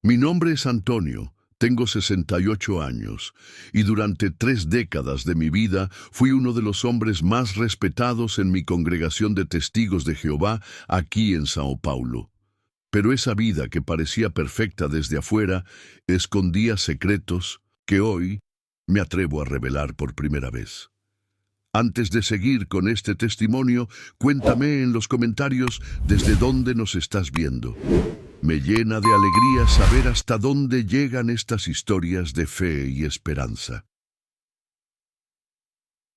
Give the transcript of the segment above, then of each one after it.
Mi nombre es Antonio, tengo 68 años, y durante 3 décadas de mi vida fui uno de los hombres más respetados en mi congregación de testigos de Jehová aquí en Sao Paulo. Pero esa vida que parecía perfecta desde afuera escondía secretos que hoy me atrevo a revelar por primera vez. Antes de seguir con este testimonio, cuéntame en los comentarios desde dónde nos estás viendo. Me llena de alegría saber hasta dónde llegan estas historias de fe y esperanza.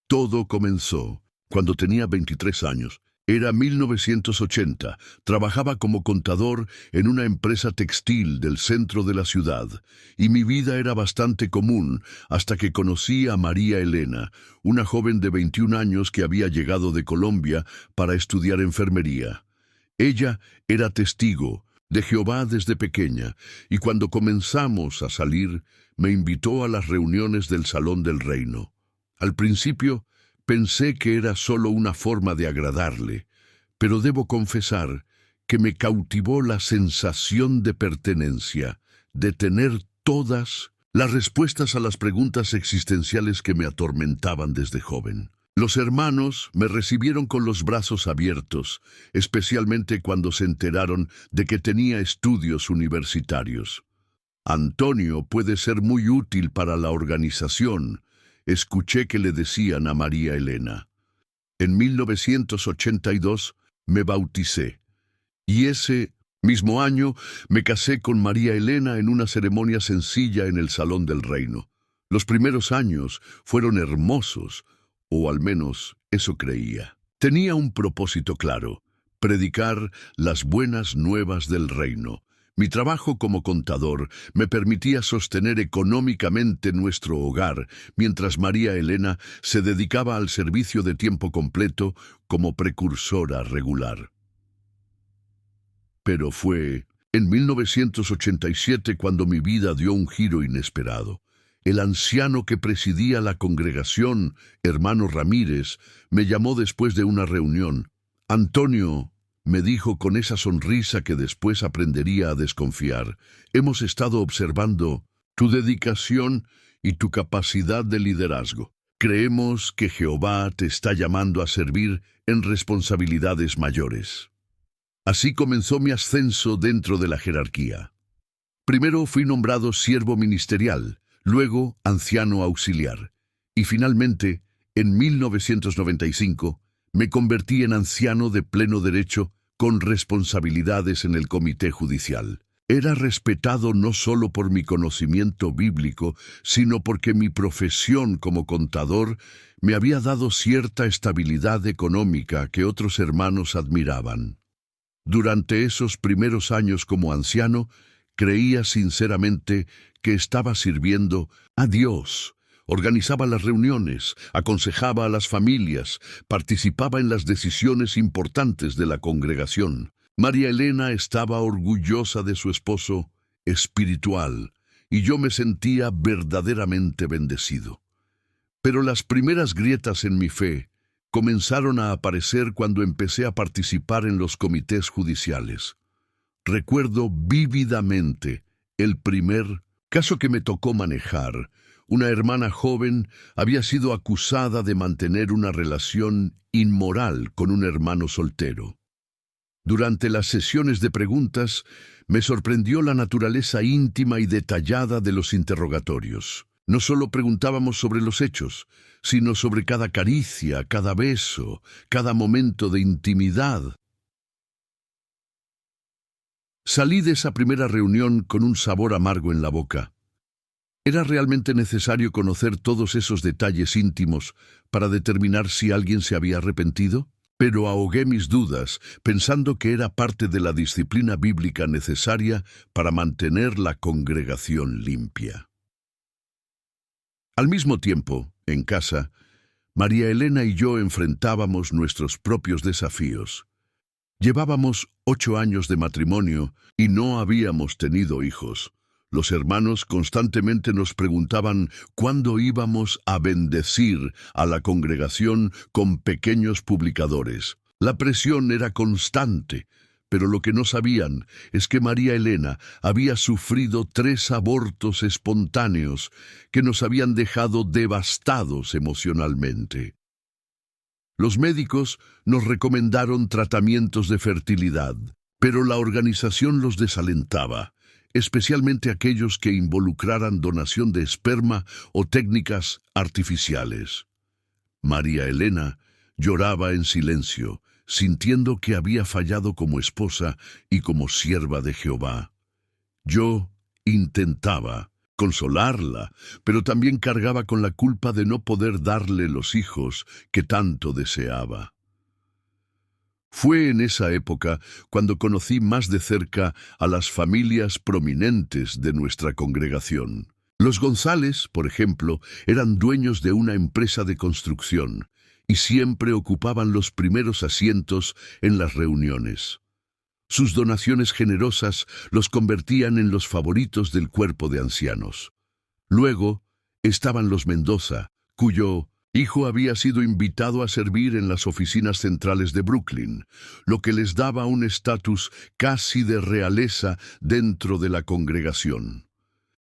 Todo comenzó cuando tenía 23 años. Era 1980. Trabajaba como contador en una empresa textil del centro de la ciudad, y mi vida era bastante común hasta que conocí a María Elena, una joven de 21 años que había llegado de Colombia para estudiar enfermería. Ella era testigo de Jehová desde pequeña, y cuando comenzamos a salir, me invitó a las reuniones del Salón del Reino. Al principio, pensé que era solo una forma de agradarle, pero debo confesar que me cautivó la sensación de pertenencia, de tener todas las respuestas a las preguntas existenciales que me atormentaban desde joven. Los hermanos me recibieron con los brazos abiertos, especialmente cuando se enteraron de que tenía estudios universitarios. Antonio puede ser muy útil para la organización, escuché que le decían a María Elena. En 1982 me bauticé, y ese mismo año me casé con María Elena en una ceremonia sencilla en el Salón del Reino. Los primeros años fueron hermosos, o al menos eso creía. Tenía un propósito claro: predicar las buenas nuevas del reino. Mi trabajo como contador me permitía sostener económicamente nuestro hogar, mientras María Elena se dedicaba al servicio de tiempo completo como precursora regular. Pero fue en 1987 cuando mi vida dio un giro inesperado. El anciano que presidía la congregación, hermano Ramírez, me llamó después de una reunión. Antonio, me dijo con esa sonrisa que después aprendería a desconfiar, hemos estado observando tu dedicación y tu capacidad de liderazgo. Creemos que Jehová te está llamando a servir en responsabilidades mayores. Así comenzó mi ascenso dentro de la jerarquía. Primero fui nombrado siervo ministerial, luego anciano auxiliar, y finalmente, en 1995, me convertí en anciano de pleno derecho con responsabilidades en el comité judicial. Era respetado no solo por mi conocimiento bíblico, sino porque mi profesión como contador me había dado cierta estabilidad económica que otros hermanos admiraban. Durante esos primeros años como anciano, creía sinceramente que estaba sirviendo a Dios. Organizaba las reuniones, aconsejaba a las familias, participaba en las decisiones importantes de la congregación. María Elena estaba orgullosa de su esposo espiritual, y yo me sentía verdaderamente bendecido. Pero las primeras grietas en mi fe comenzaron a aparecer cuando empecé a participar en los comités judiciales. Recuerdo vívidamente el primer caso que me tocó manejar. Una hermana joven había sido acusada de mantener una relación inmoral con un hermano soltero. Durante las sesiones de preguntas, me sorprendió la naturaleza íntima y detallada de los interrogatorios. No solo preguntábamos sobre los hechos, sino sobre cada caricia, cada beso, cada momento de intimidad. Salí de esa primera reunión con un sabor amargo en la boca. ¿Era realmente necesario conocer todos esos detalles íntimos para determinar si alguien se había arrepentido? Pero ahogué mis dudas, pensando que era parte de la disciplina bíblica necesaria para mantener la congregación limpia. Al mismo tiempo, en casa, María Elena y yo enfrentábamos nuestros propios desafíos. Llevábamos 8 años de matrimonio y no habíamos tenido hijos. Los hermanos constantemente nos preguntaban cuándo íbamos a bendecir a la congregación con pequeños publicadores. La presión era constante, Pero lo que no sabían es que María Elena había sufrido 3 abortos espontáneos que nos habían dejado devastados emocionalmente. Los médicos nos recomendaron tratamientos de fertilidad, pero la organización los desalentaba, especialmente aquellos que involucraran donación de esperma o técnicas artificiales. María Elena lloraba en silencio, sintiendo que había fallado como esposa y como sierva de Jehová. Yo intentaba consolarla, pero también cargaba con la culpa de no poder darle los hijos que tanto deseaba. Fue en esa época cuando conocí más de cerca a las familias prominentes de nuestra congregación. Los González, por ejemplo, eran dueños de una empresa de construcción y siempre ocupaban los primeros asientos en las reuniones. Sus donaciones generosas los convertían en los favoritos del cuerpo de ancianos. Luego estaban los Mendoza, cuyo hijo había sido invitado a servir en las oficinas centrales de Brooklyn, lo que les daba un estatus casi de realeza dentro de la congregación.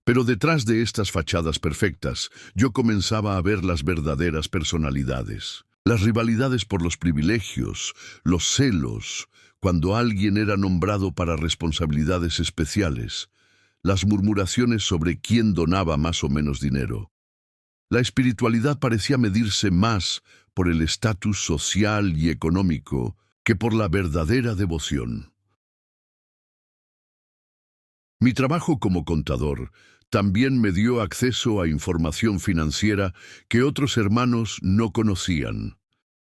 Pero detrás de estas fachadas perfectas, yo comenzaba a ver las verdaderas personalidades. Las rivalidades por los privilegios, los celos, cuando alguien era nombrado para responsabilidades especiales, las murmuraciones sobre quién donaba más o menos dinero. La espiritualidad parecía medirse más por el estatus social y económico que por la verdadera devoción. Mi trabajo como contador también me dio acceso a información financiera que otros hermanos no conocían.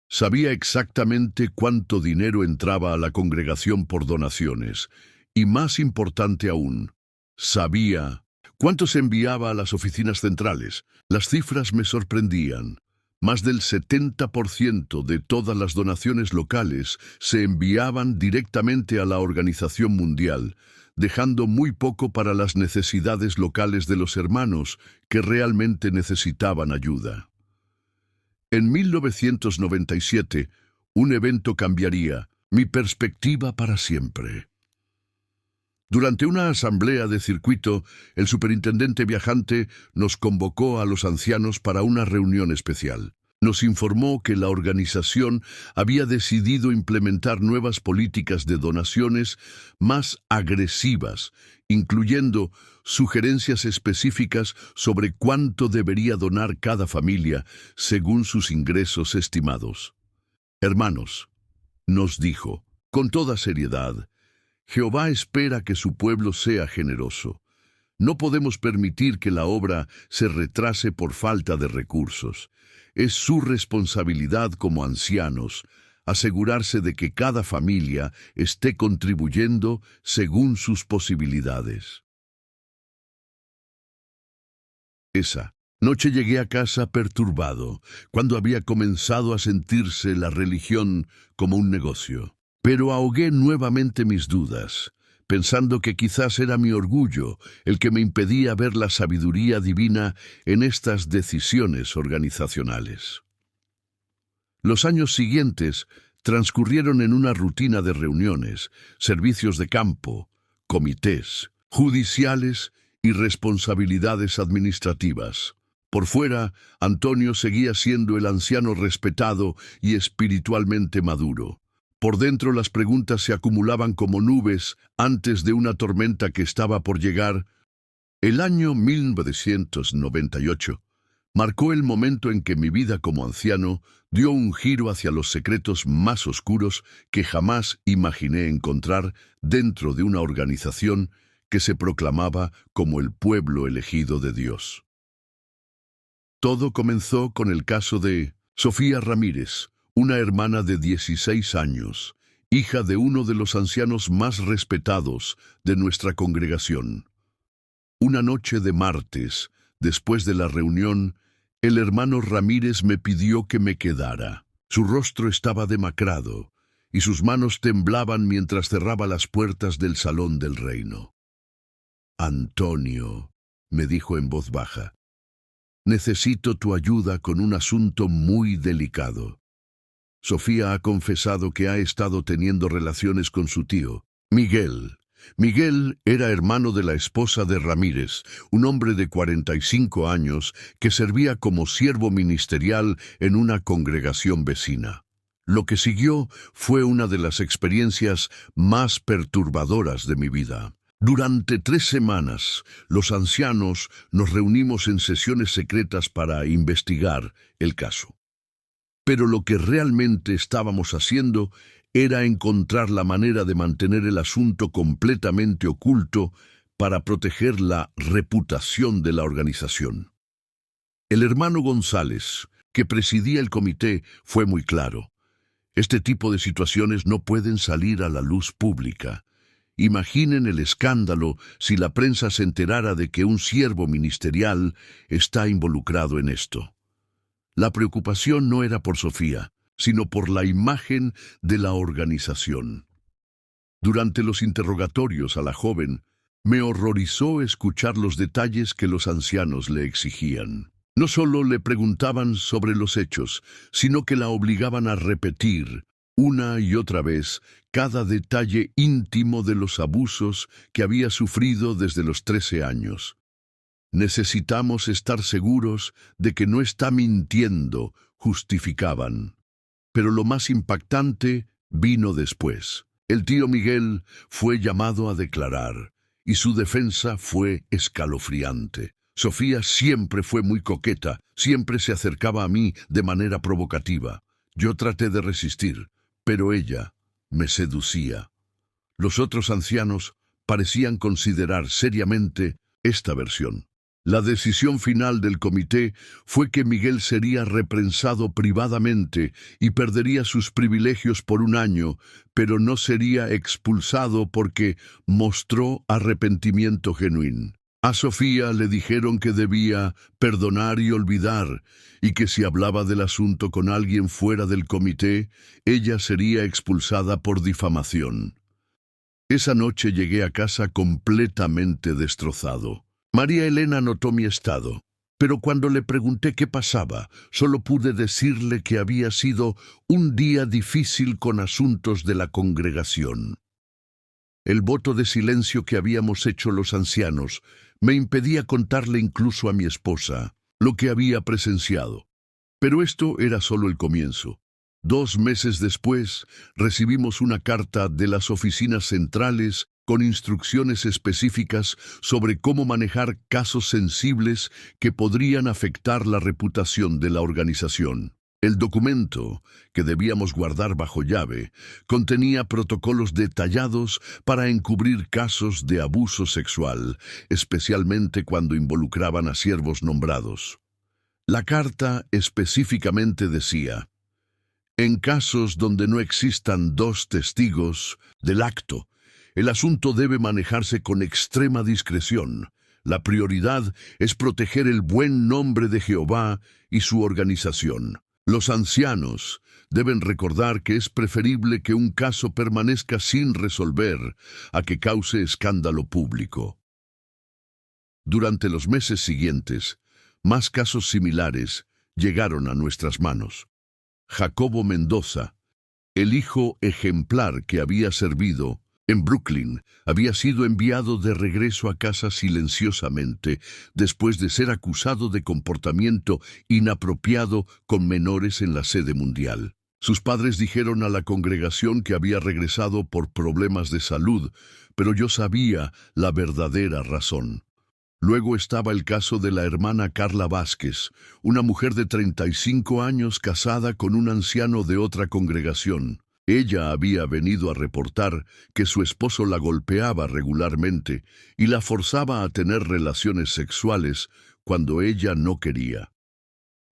Sabía exactamente cuánto dinero entraba a la congregación por donaciones, y más importante aún, sabía cuánto se enviaba a las oficinas centrales. Las cifras me sorprendían. Más del 70% de todas las donaciones locales se enviaban directamente a la organización mundial, dejando muy poco para las necesidades locales de los hermanos que realmente necesitaban ayuda. En 1997, un evento cambiaría mi perspectiva para siempre. Durante una asamblea de circuito, el superintendente viajante nos convocó a los ancianos para una reunión especial. Nos informó que la organización había decidido implementar nuevas políticas de donaciones más agresivas, incluyendo sugerencias específicas sobre cuánto debería donar cada familia según sus ingresos estimados. Hermanos, nos dijo, con toda seriedad, Jehová espera que su pueblo sea generoso. No podemos permitir que la obra se retrase por falta de recursos. Es su responsabilidad como ancianos asegurarse de que cada familia esté contribuyendo según sus posibilidades. Esa noche llegué a casa perturbado, cuando había comenzado a sentirse la religión como un negocio. Pero ahogué nuevamente mis dudas, pensando que quizás era mi orgullo el que me impedía ver la sabiduría divina en estas decisiones organizacionales. Los años siguientes transcurrieron en una rutina de reuniones, servicios de campo, comités, judiciales y responsabilidades administrativas. Por fuera, Antonio seguía siendo el anciano respetado y espiritualmente maduro. Por dentro las preguntas se acumulaban como nubes antes de una tormenta que estaba por llegar. El año 1998 marcó el momento en que mi vida como anciano dio un giro hacia los secretos más oscuros que jamás imaginé encontrar dentro de una organización que se proclamaba como el pueblo elegido de Dios. Todo comenzó con el caso de Sofía Ramírez, una hermana de 16 años, hija de uno de los ancianos más respetados de nuestra congregación. Una noche de martes, después de la reunión, el hermano Ramírez me pidió que me quedara. Su rostro estaba demacrado y sus manos temblaban mientras cerraba las puertas del salón del reino. «Antonio», me dijo en voz baja, «necesito tu ayuda con un asunto muy delicado. Sofía ha confesado que ha estado teniendo relaciones con su tío. Miguel. Miguel era hermano de la esposa de Ramírez, un hombre de 45 años que servía como siervo ministerial en una congregación vecina. Lo que siguió fue una de las experiencias más perturbadoras de mi vida. Durante 3 semanas, los ancianos nos reunimos en sesiones secretas para investigar el caso. Pero lo que realmente estábamos haciendo era encontrar la manera de mantener el asunto completamente oculto para proteger la reputación de la organización. El hermano González, que presidía el comité, fue muy claro. Este tipo de situaciones no pueden salir a la luz pública. Imaginen el escándalo si la prensa se enterara de que un siervo ministerial está involucrado en esto. La preocupación no era por Sofía, sino por la imagen de la organización. Durante los interrogatorios a la joven, me horrorizó escuchar los detalles que los ancianos le exigían. No solo le preguntaban sobre los hechos, sino que la obligaban a repetir, una y otra vez, cada detalle íntimo de los abusos que había sufrido desde los 13 años. Necesitamos estar seguros de que no está mintiendo, justificaban. Pero lo más impactante vino después. El tío Miguel fue llamado a declarar, y su defensa fue escalofriante. Sofía siempre fue muy coqueta, siempre se acercaba a mí de manera provocativa. Yo traté de resistir, pero ella me seducía. Los otros ancianos parecían considerar seriamente esta versión. La decisión final del comité fue que Miguel sería reprensado privadamente y perdería sus privilegios por 1 año, pero no sería expulsado porque mostró arrepentimiento genuino. A Sofía le dijeron que debía perdonar y olvidar, y que si hablaba del asunto con alguien fuera del comité, ella sería expulsada por difamación. Esa noche llegué a casa completamente destrozado. María Elena notó mi estado, pero cuando le pregunté qué pasaba, solo pude decirle que había sido un día difícil con asuntos de la congregación. El voto de silencio que habíamos hecho los ancianos me impedía contarle incluso a mi esposa lo que había presenciado. Pero esto era solo el comienzo. 2 meses después, recibimos una carta de las oficinas centrales con instrucciones específicas sobre cómo manejar casos sensibles que podrían afectar la reputación de la organización. El documento, que debíamos guardar bajo llave, contenía protocolos detallados para encubrir casos de abuso sexual, especialmente cuando involucraban a siervos nombrados. La carta específicamente decía: en casos donde no existan 2 testigos del acto, el asunto debe manejarse con extrema discreción. La prioridad es proteger el buen nombre de Jehová y su organización. Los ancianos deben recordar que es preferible que un caso permanezca sin resolver a que cause escándalo público. Durante los meses siguientes, más casos similares llegaron a nuestras manos. Jacobo Mendoza, el hijo ejemplar que había servido en Brooklyn, había sido enviado de regreso a casa silenciosamente después de ser acusado de comportamiento inapropiado con menores en la sede mundial. Sus padres dijeron a la congregación que había regresado por problemas de salud, pero yo sabía la verdadera razón. Luego estaba el caso de la hermana Carla Vázquez, una mujer de 35 años casada con un anciano de otra congregación. Ella había venido a reportar que su esposo la golpeaba regularmente y la forzaba a tener relaciones sexuales cuando ella no quería.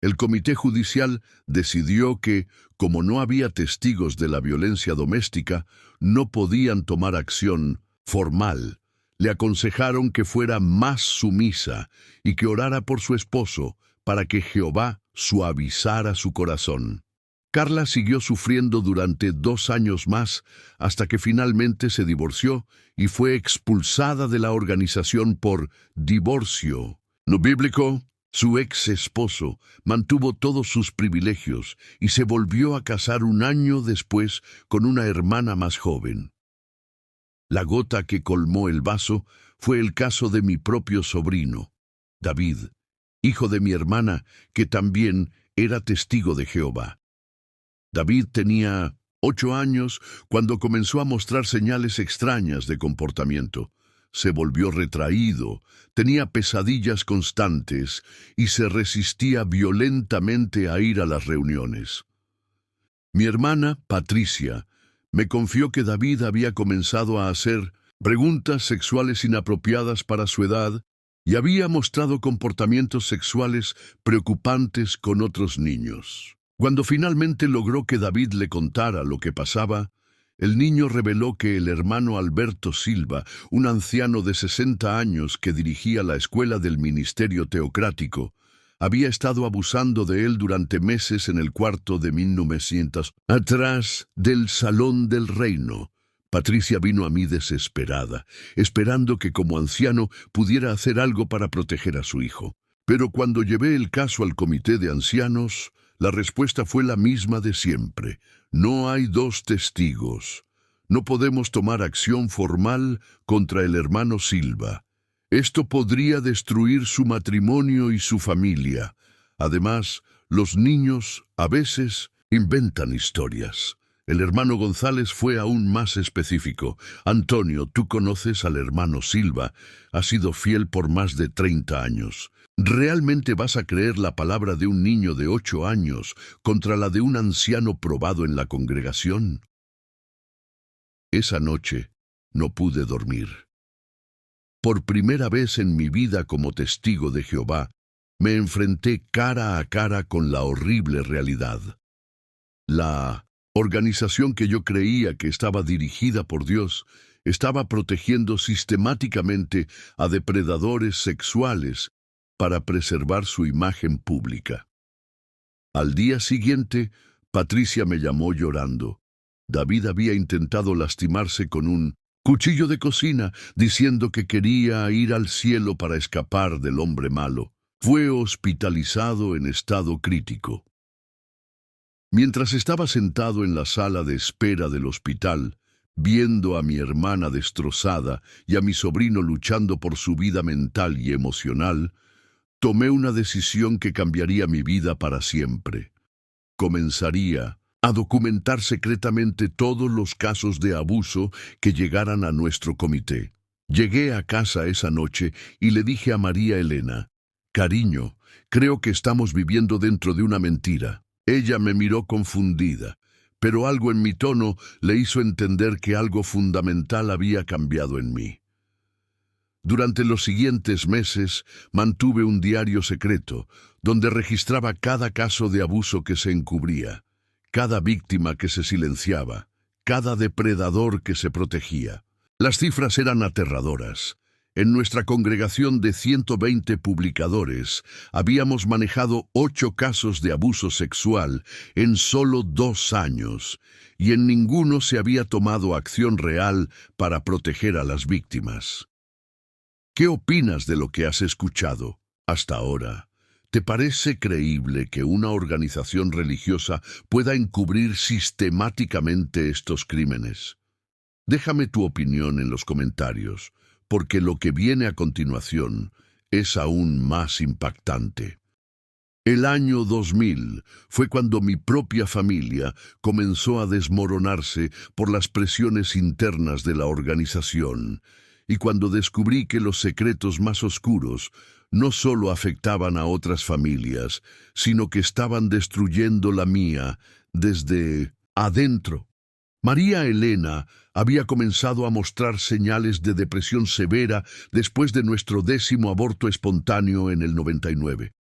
El comité judicial decidió que, como no había testigos de la violencia doméstica, no podían tomar acción formal. Le aconsejaron que fuera más sumisa y que orara por su esposo para que Jehová suavizara su corazón. Carla siguió sufriendo durante 2 años más hasta que finalmente se divorció y fue expulsada de la organización por divorcio no bíblico. Su ex esposo mantuvo todos sus privilegios y se volvió a casar 1 año después con una hermana más joven. La gota que colmó el vaso fue el caso de mi propio sobrino, David, hijo de mi hermana, que también era testigo de Jehová. David tenía 8 años cuando comenzó a mostrar señales extrañas de comportamiento. Se volvió retraído, tenía pesadillas constantes y se resistía violentamente a ir a las reuniones. Mi hermana, Patricia, me confió que David había comenzado a hacer preguntas sexuales inapropiadas para su edad y había mostrado comportamientos sexuales preocupantes con otros niños. Cuando finalmente logró que David le contara lo que pasaba, el niño reveló que el hermano Alberto Silva, un anciano de 60 años que dirigía la escuela del ministerio teocrático, había estado abusando de él durante meses en el cuarto de 1900, atrás del salón del reino. Patricia vino a mí desesperada, esperando que como anciano pudiera hacer algo para proteger a su hijo. Pero cuando llevé el caso al comité de ancianos, la respuesta fue la misma de siempre. No hay 2 testigos. No podemos tomar acción formal contra el hermano Silva. Esto podría destruir su matrimonio y su familia. Además, los niños a veces inventan historias. El hermano González fue aún más específico. Antonio, tú conoces al hermano Silva. Ha sido fiel por más de 30 años. ¿Realmente vas a creer la palabra de un niño de 8 años contra la de un anciano probado en la congregación? Esa noche no pude dormir. Por primera vez en mi vida como testigo de Jehová, me enfrenté cara a cara con la horrible realidad. La organización que yo creía que estaba dirigida por Dios estaba protegiendo sistemáticamente a depredadores sexuales para preservar su imagen pública. Al día siguiente, Patricia me llamó llorando. David había intentado lastimarse con un cuchillo de cocina, diciendo que quería ir al cielo para escapar del hombre malo. Fue hospitalizado en estado crítico. Mientras estaba sentado en la sala de espera del hospital, viendo a mi hermana destrozada y a mi sobrino luchando por su vida mental y emocional, tomé una decisión que cambiaría mi vida para siempre. Comenzaría a documentar secretamente todos los casos de abuso que llegaran a nuestro comité. Llegué a casa esa noche y le dije a María Elena, «Cariño, creo que estamos viviendo dentro de una mentira». Ella me miró confundida, pero algo en mi tono le hizo entender que algo fundamental había cambiado en mí. Durante los siguientes meses mantuve un diario secreto, donde registraba cada caso de abuso que se encubría, cada víctima que se silenciaba, cada depredador que se protegía. Las cifras eran aterradoras. En nuestra congregación de 120 publicadores, habíamos manejado 8 casos de abuso sexual en solo 2 años, y en ninguno se había tomado acción real para proteger a las víctimas. ¿Qué opinas de lo que has escuchado hasta ahora? ¿Te parece creíble que una organización religiosa pueda encubrir sistemáticamente estos crímenes? Déjame tu opinión en los comentarios, porque lo que viene a continuación es aún más impactante. El año 2000 fue cuando mi propia familia comenzó a desmoronarse por las presiones internas de la organización, y cuando descubrí que los secretos más oscuros no solo afectaban a otras familias, sino que estaban destruyendo la mía desde adentro. María Elena había comenzado a mostrar señales de depresión severa después de nuestro 10º aborto espontáneo en el 99.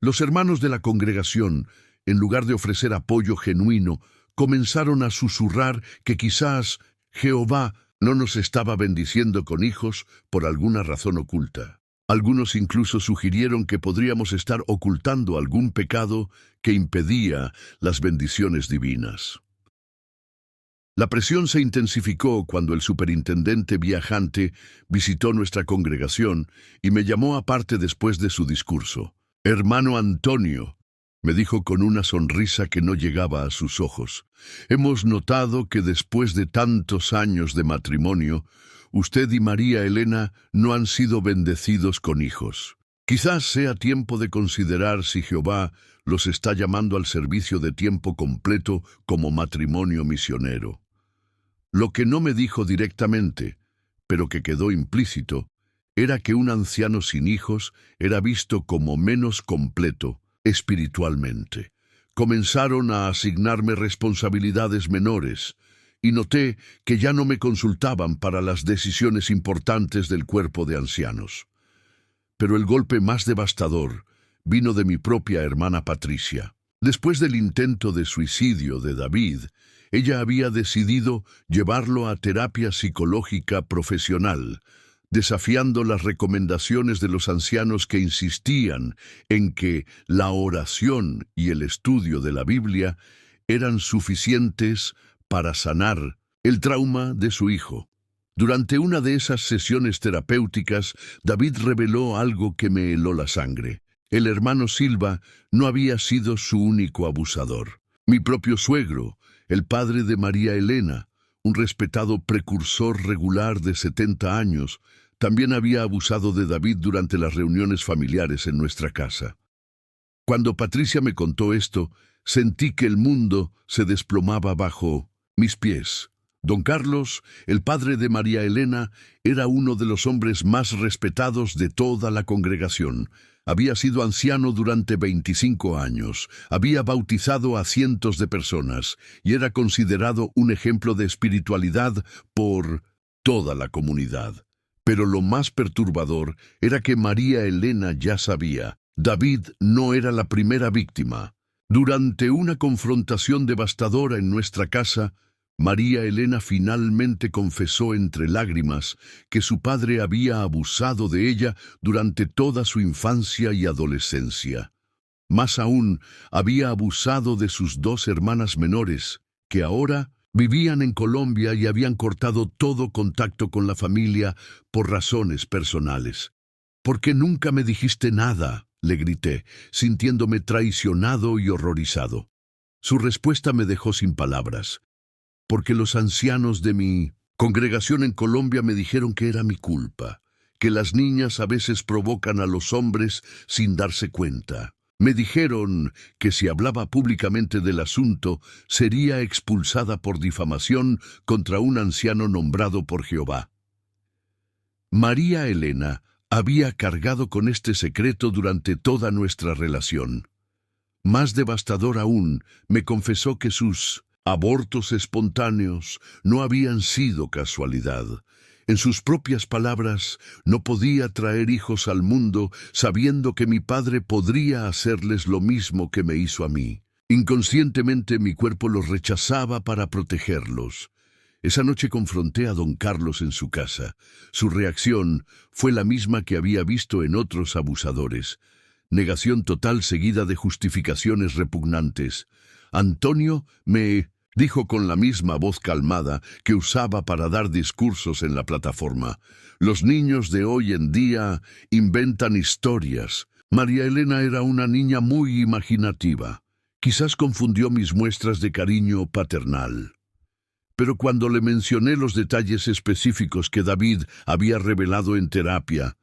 Los hermanos de la congregación, en lugar de ofrecer apoyo genuino, comenzaron a susurrar que quizás Jehová no nos estaba bendiciendo con hijos por alguna razón oculta. Algunos incluso sugirieron que podríamos estar ocultando algún pecado que impedía las bendiciones divinas. La presión se intensificó cuando el superintendente viajante visitó nuestra congregación y me llamó aparte después de su discurso. «Hermano Antonio, me dijo con una sonrisa que no llegaba a sus ojos. Hemos notado que después de tantos años de matrimonio, usted y María Elena no han sido bendecidos con hijos. Quizás sea tiempo de considerar si Jehová los está llamando al servicio de tiempo completo como matrimonio misionero. Lo que no me dijo directamente, pero que quedó implícito, era que un anciano sin hijos era visto como menos completo espiritualmente. Comenzaron a asignarme responsabilidades menores, y noté que ya no me consultaban para las decisiones importantes del cuerpo de ancianos. Pero el golpe más devastador vino de mi propia hermana Patricia. Después del intento de suicidio de David, ella había decidido llevarlo a terapia psicológica profesional, desafiando las recomendaciones de los ancianos que insistían en que la oración y el estudio de la Biblia eran suficientes para sanar el trauma de su hijo. Durante una de esas sesiones terapéuticas, David reveló algo que me heló la sangre. El hermano Silva no había sido su único abusador. Mi propio suegro, el padre de María Elena, un respetado precursor regular de 70 años, también había abusado de David durante las reuniones familiares en nuestra casa. Cuando Patricia me contó esto, sentí que el mundo se desplomaba bajo mis pies. Don Carlos, el padre de María Elena, era uno de los hombres más respetados de toda la congregación. Había sido anciano durante 25 años, había bautizado a cientos de personas y era considerado un ejemplo de espiritualidad por toda la comunidad. Pero lo más perturbador era que María Elena ya sabía. David no era la primera víctima. Durante una confrontación devastadora en nuestra casa, María Elena finalmente confesó entre lágrimas que su padre había abusado de ella durante toda su infancia y adolescencia. Más aún, había abusado de sus 2 hermanas menores, que ahora vivían en Colombia y habían cortado todo contacto con la familia por razones personales. «¿Por qué nunca me dijiste nada?», le grité, sintiéndome traicionado y horrorizado. Su respuesta me dejó sin palabras. «Porque los ancianos de mi congregación en Colombia me dijeron que era mi culpa, que las niñas a veces provocan a los hombres sin darse cuenta. Me dijeron que si hablaba públicamente del asunto, sería expulsada por difamación contra un anciano nombrado por Jehová». María Elena había cargado con este secreto durante toda nuestra relación. Más devastador aún, me confesó que sus abortos espontáneos no habían sido casualidad. En sus propias palabras, no podía traer hijos al mundo sabiendo que mi padre podría hacerles lo mismo que me hizo a mí. Inconscientemente mi cuerpo los rechazaba para protegerlos. Esa noche confronté a don Carlos en su casa. Su reacción fue la misma que había visto en otros abusadores. Negación total seguida de justificaciones repugnantes. «Antonio me dijo con la misma voz calmada que usaba para dar discursos en la plataforma. Los niños de hoy en día inventan historias. María Elena era una niña muy imaginativa. Quizás confundió mis muestras de cariño paternal. Pero cuando le mencioné los detalles específicos que David había revelado en terapia,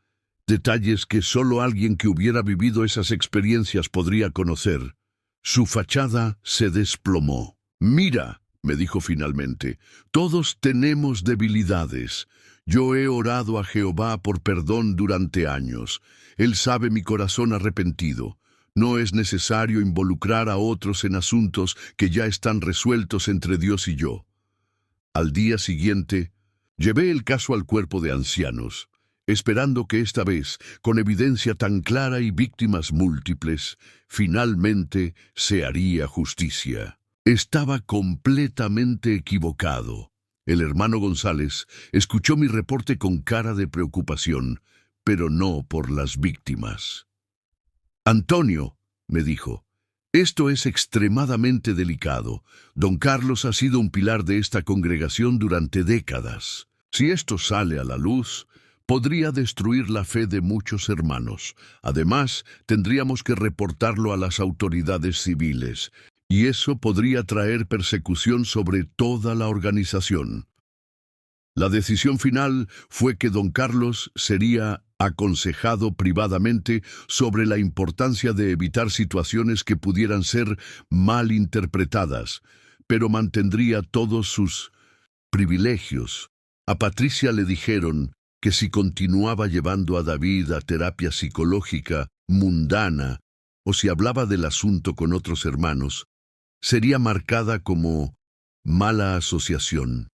detalles que solo alguien que hubiera vivido esas experiencias podría conocer, su fachada se desplomó. «Mira», me dijo finalmente, «todos tenemos debilidades. Yo he orado a Jehová por perdón durante años. Él sabe mi corazón arrepentido. No es necesario involucrar a otros en asuntos que ya están resueltos entre Dios y yo». Al día siguiente, llevé el caso al cuerpo de ancianos, esperando que esta vez, con evidencia tan clara y víctimas múltiples, finalmente se haría justicia. Estaba completamente equivocado. El hermano González escuchó mi reporte con cara de preocupación, pero no por las víctimas. «Antonio», me dijo, «esto es extremadamente delicado. Don Carlos ha sido un pilar de esta congregación durante décadas. Si esto sale a la luz, podría destruir la fe de muchos hermanos. Además, tendríamos que reportarlo a las autoridades civiles, y eso podría traer persecución sobre toda la organización. La decisión final fue que don Carlos sería aconsejado privadamente sobre la importancia de evitar situaciones que pudieran ser mal interpretadas, pero mantendría todos sus privilegios. A Patricia le dijeron que si continuaba llevando a David a terapia psicológica mundana o si hablaba del asunto con otros hermanos, sería marcada como mala asociación.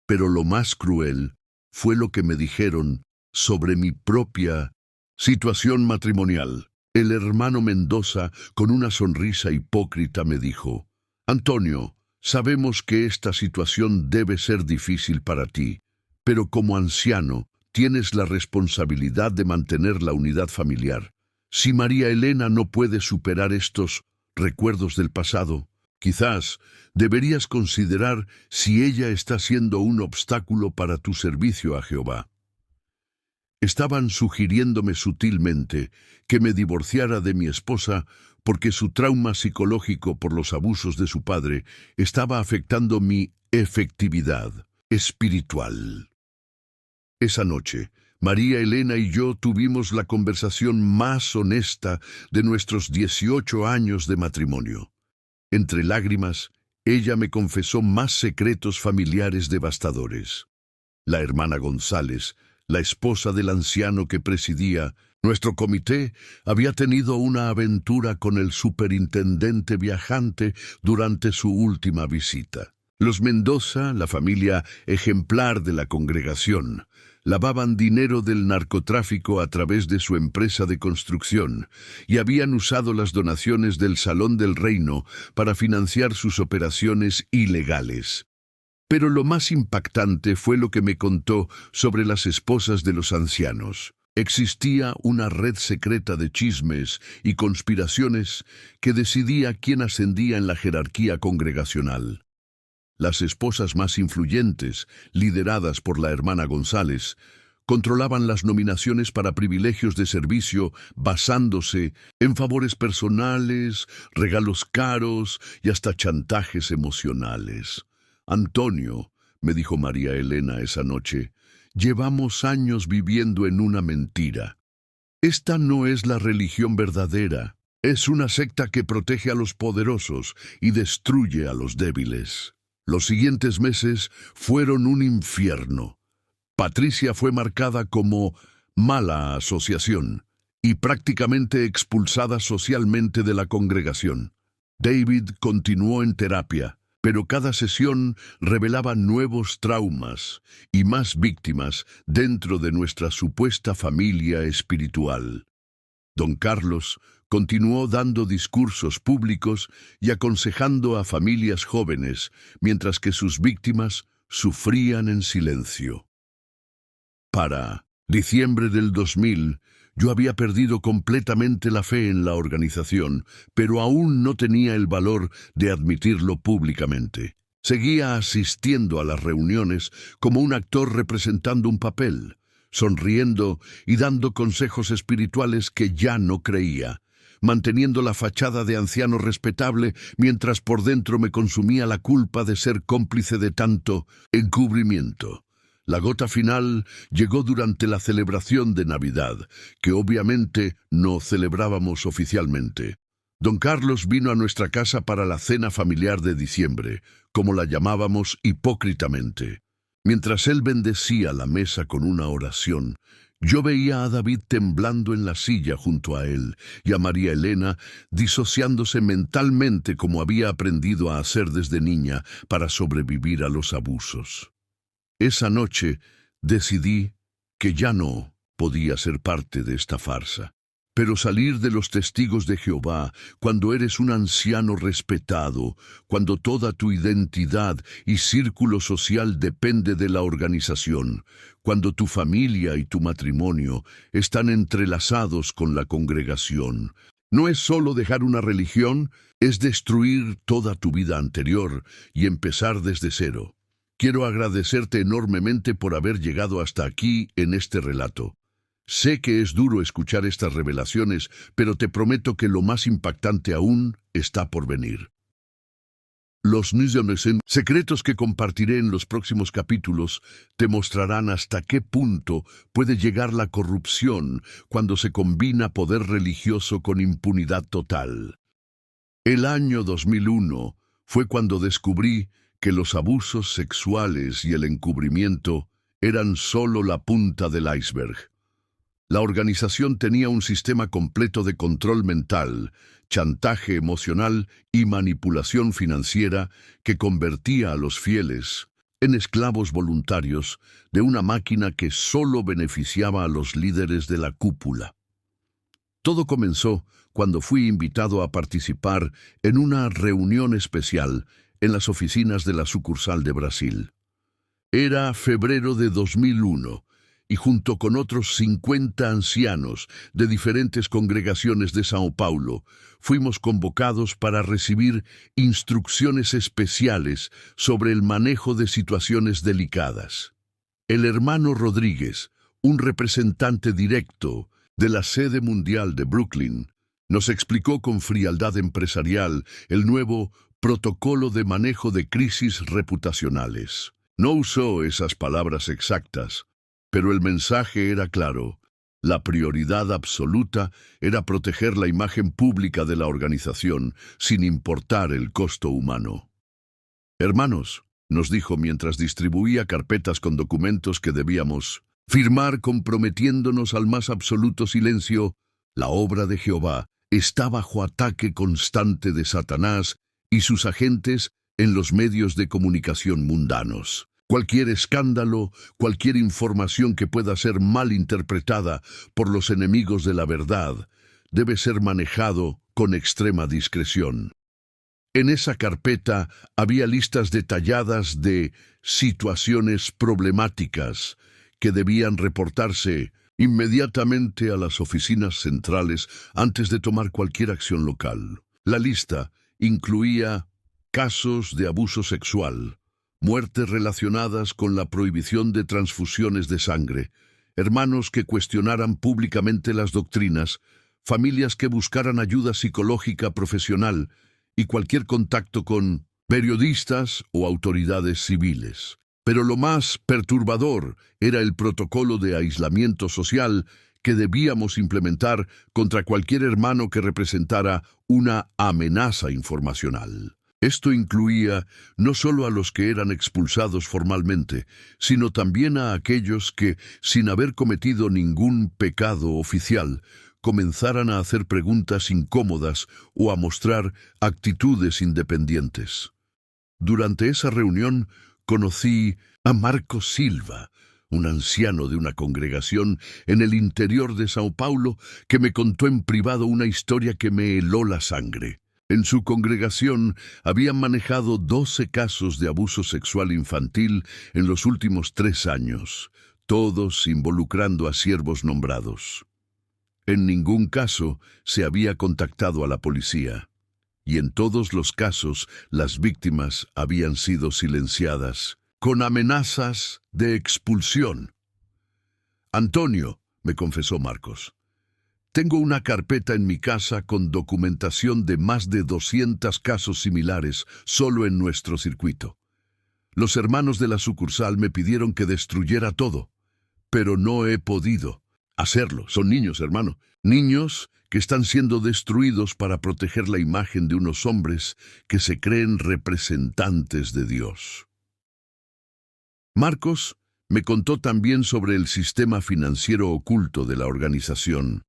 Pero lo más cruel fue lo que me dijeron sobre mi propia situación matrimonial. El hermano Mendoza, con una sonrisa hipócrita, me dijo: «Antonio, sabemos que esta situación debe ser difícil para ti, pero como anciano tienes la responsabilidad de mantener la unidad familiar. Si María Elena no puede superar estos recuerdos del pasado, quizás deberías considerar si ella está siendo un obstáculo para tu servicio a Jehová». Estaban sugiriéndome sutilmente que me divorciara de mi esposa porque su trauma psicológico por los abusos de su padre estaba afectando mi efectividad espiritual. Esa noche, María Elena y yo tuvimos la conversación más honesta de nuestros 18 años de matrimonio. Entre lágrimas, ella me confesó más secretos familiares devastadores. La hermana González, la esposa del anciano que presidía nuestro comité, había tenido una aventura con el superintendente viajante durante su última visita. Los Mendoza, la familia ejemplar de la congregación, lavaban dinero del narcotráfico a través de su empresa de construcción y habían usado las donaciones del Salón del Reino para financiar sus operaciones ilegales. Pero lo más impactante fue lo que me contó sobre las esposas de los ancianos. Existía una red secreta de chismes y conspiraciones que decidía quién ascendía en la jerarquía congregacional. Las esposas más influyentes, lideradas por la hermana González, controlaban las nominaciones para privilegios de servicio basándose en favores personales, regalos caros y hasta chantajes emocionales. «Antonio», me dijo María Elena esa noche, «llevamos años viviendo en una mentira. Esta no es la religión verdadera. Es una secta que protege a los poderosos y destruye a los débiles». Los siguientes meses fueron un infierno. Patricia fue marcada como mala asociación y prácticamente expulsada socialmente de la congregación. David continuó en terapia, pero cada sesión revelaba nuevos traumas y más víctimas dentro de nuestra supuesta familia espiritual. Don Carlos continuó dando discursos públicos y aconsejando a familias jóvenes, mientras que sus víctimas sufrían en silencio. Para diciembre del 2000, yo había perdido completamente la fe en la organización, pero aún no tenía el valor de admitirlo públicamente. Seguía asistiendo a las reuniones como un actor representando un papel, sonriendo y dando consejos espirituales que ya no creía, manteniendo la fachada de anciano respetable mientras por dentro me consumía la culpa de ser cómplice de tanto encubrimiento. La gota final llegó durante la celebración de Navidad, que obviamente no celebrábamos oficialmente. Don Carlos vino a nuestra casa para la cena familiar de diciembre, como la llamábamos hipócritamente. Mientras él bendecía la mesa con una oración, yo veía a David temblando en la silla junto a él y a María Elena disociándose mentalmente como había aprendido a hacer desde niña para sobrevivir a los abusos. Esa noche decidí que ya no podía ser parte de esta farsa. Pero salir de los testigos de Jehová, cuando eres un anciano respetado, cuando toda tu identidad y círculo social depende de la organización, cuando tu familia y tu matrimonio están entrelazados con la congregación, no es solo dejar una religión, es destruir toda tu vida anterior y empezar desde cero. Quiero agradecerte enormemente por haber llegado hasta aquí en este relato. Sé que es duro escuchar estas revelaciones, pero te prometo que lo más impactante aún está por venir. Los secretos que compartiré en los próximos capítulos te mostrarán hasta qué punto puede llegar la corrupción cuando se combina poder religioso con impunidad total. El año 2001 fue cuando descubrí que los abusos sexuales y el encubrimiento eran solo la punta del iceberg. La organización tenía un sistema completo de control mental, chantaje emocional y manipulación financiera que convertía a los fieles en esclavos voluntarios de una máquina que solo beneficiaba a los líderes de la cúpula. Todo comenzó cuando fui invitado a participar en una reunión especial en las oficinas de la sucursal de Brasil. Era febrero de 2001 y junto con otros 50 ancianos de diferentes congregaciones de São Paulo, fuimos convocados para recibir instrucciones especiales sobre el manejo de situaciones delicadas. El hermano Rodríguez, un representante directo de la sede mundial de Brooklyn, nos explicó con frialdad empresarial el nuevo protocolo de manejo de crisis reputacionales. No usó esas palabras exactas, pero el mensaje era claro. La prioridad absoluta era proteger la imagen pública de la organización, sin importar el costo humano. Hermanos, nos dijo mientras distribuía carpetas con documentos que debíamos firmar comprometiéndonos al más absoluto silencio, la obra de Jehová está bajo ataque constante de Satanás y sus agentes en los medios de comunicación mundanos. Cualquier escándalo, cualquier información que pueda ser mal interpretada por los enemigos de la verdad, debe ser manejado con extrema discreción. En esa carpeta había listas detalladas de situaciones problemáticas que debían reportarse inmediatamente a las oficinas centrales antes de tomar cualquier acción local. La lista incluía casos de abuso sexual, muertes relacionadas con la prohibición de transfusiones de sangre, hermanos que cuestionaran públicamente las doctrinas, familias que buscaran ayuda psicológica profesional y cualquier contacto con periodistas o autoridades civiles. Pero lo más perturbador era el protocolo de aislamiento social que debíamos implementar contra cualquier hermano que representara una amenaza informacional. Esto incluía no solo a los que eran expulsados formalmente, sino también a aquellos que, sin haber cometido ningún pecado oficial, comenzaran a hacer preguntas incómodas o a mostrar actitudes independientes. Durante esa reunión conocí a Marcos Silva, un anciano de una congregación en el interior de São Paulo que me contó en privado una historia que me heló la sangre. En su congregación habían manejado 12 casos de abuso sexual infantil en los últimos 3 años, todos involucrando a siervos nombrados. En ningún caso se había contactado a la policía, y en todos los casos las víctimas habían sido silenciadas, con amenazas de expulsión. Antonio, me confesó Marcos, tengo una carpeta en mi casa con documentación de más de 200 casos similares solo en nuestro circuito. Los hermanos de la sucursal me pidieron que destruyera todo, pero no he podido hacerlo. Son niños, hermano. Niños que están siendo destruidos para proteger la imagen de unos hombres que se creen representantes de Dios. Marcos me contó también sobre el sistema financiero oculto de la organización.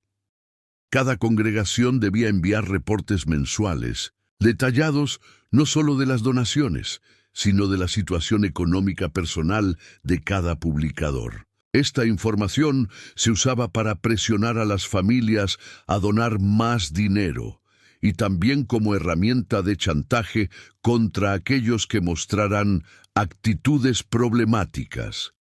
Cada congregación debía enviar reportes mensuales, detallados no solo de las donaciones, sino de la situación económica personal de cada publicador. Esta información se usaba para presionar a las familias a donar más dinero y también como herramienta de chantaje contra aquellos que mostraran actitudes problemáticas.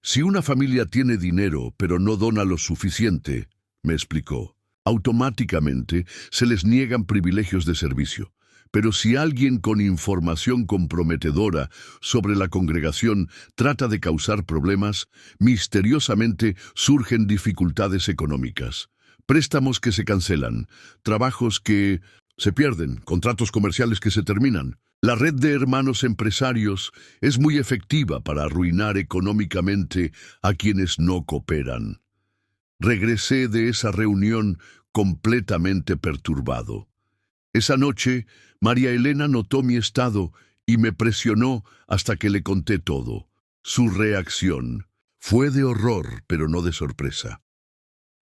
Si una familia tiene dinero pero no dona lo suficiente, me explicó, automáticamente se les niegan privilegios de servicio, Pero si alguien con información comprometedora sobre la congregación trata de causar problemas, misteriosamente surgen dificultades económicas, préstamos que se cancelan, trabajos que se pierden, contratos comerciales que se terminan. La red de hermanos empresarios es muy efectiva para arruinar económicamente a quienes no cooperan. Regresé de esa reunión completamente perturbado. Esa noche, María Elena notó mi estado y me presionó hasta que le conté todo. Su reacción fue de horror, pero no de sorpresa.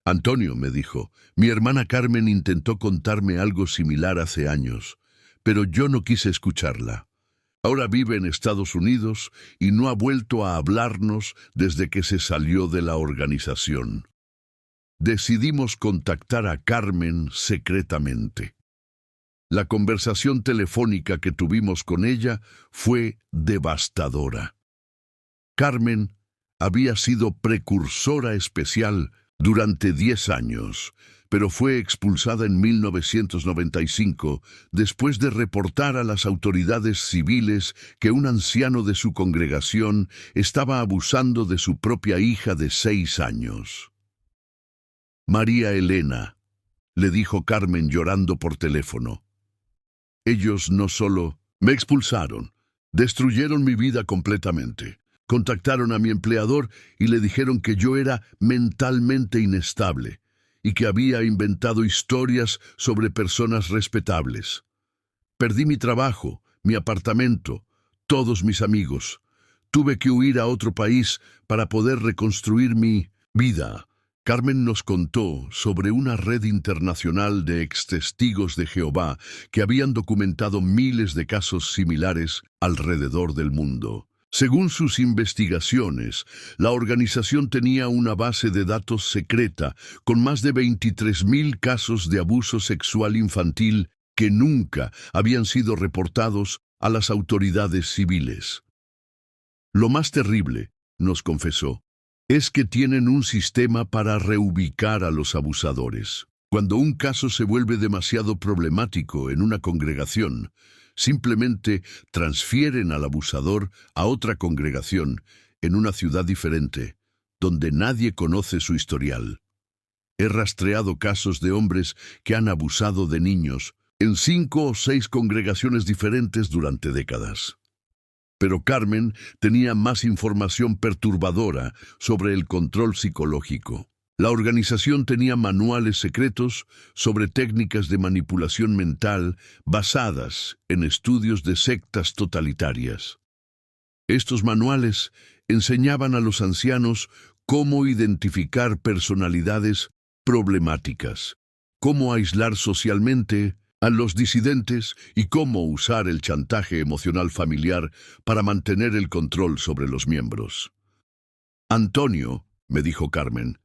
Antonio, me dijo, mi hermana Carmen intentó contarme algo similar hace años, pero yo no quise escucharla. Ahora vive en Estados Unidos y no ha vuelto a hablarnos desde que se salió de la organización. Decidimos contactar a Carmen secretamente. La conversación telefónica que tuvimos con ella fue devastadora. Carmen había sido precursora especial durante 10 años, pero fue expulsada en 1995 después de reportar a las autoridades civiles que un anciano de su congregación estaba abusando de su propia hija de 6 años. María Elena, le dijo Carmen llorando por teléfono. Ellos no solo me expulsaron, destruyeron mi vida completamente. Contactaron a mi empleador y le dijeron que yo era mentalmente inestable y que había inventado historias sobre personas respetables. Perdí mi trabajo, mi apartamento, todos mis amigos. Tuve que huir a otro país para poder reconstruir mi vida. Carmen nos contó sobre una red internacional de extestigos de Jehová que habían documentado miles de casos similares alrededor del mundo. Según sus investigaciones, la organización tenía una base de datos secreta con más de 23,000 casos de abuso sexual infantil que nunca habían sido reportados a las autoridades civiles. Lo más terrible, nos confesó, es que tienen un sistema para reubicar a los abusadores. Cuando un caso se vuelve demasiado problemático en una congregación, simplemente transfieren al abusador a otra congregación en una ciudad diferente, donde nadie conoce su historial. He rastreado casos de hombres que han abusado de niños en 5 o 6 congregaciones diferentes durante décadas. Pero Carmen tenía más información perturbadora sobre el control psicológico. La organización tenía manuales secretos sobre técnicas de manipulación mental basadas en estudios de sectas totalitarias. Estos manuales enseñaban a los ancianos cómo identificar personalidades problemáticas, cómo aislar socialmente a los disidentes y cómo usar el chantaje emocional familiar para mantener el control sobre los miembros. Antonio, me dijo Carmen,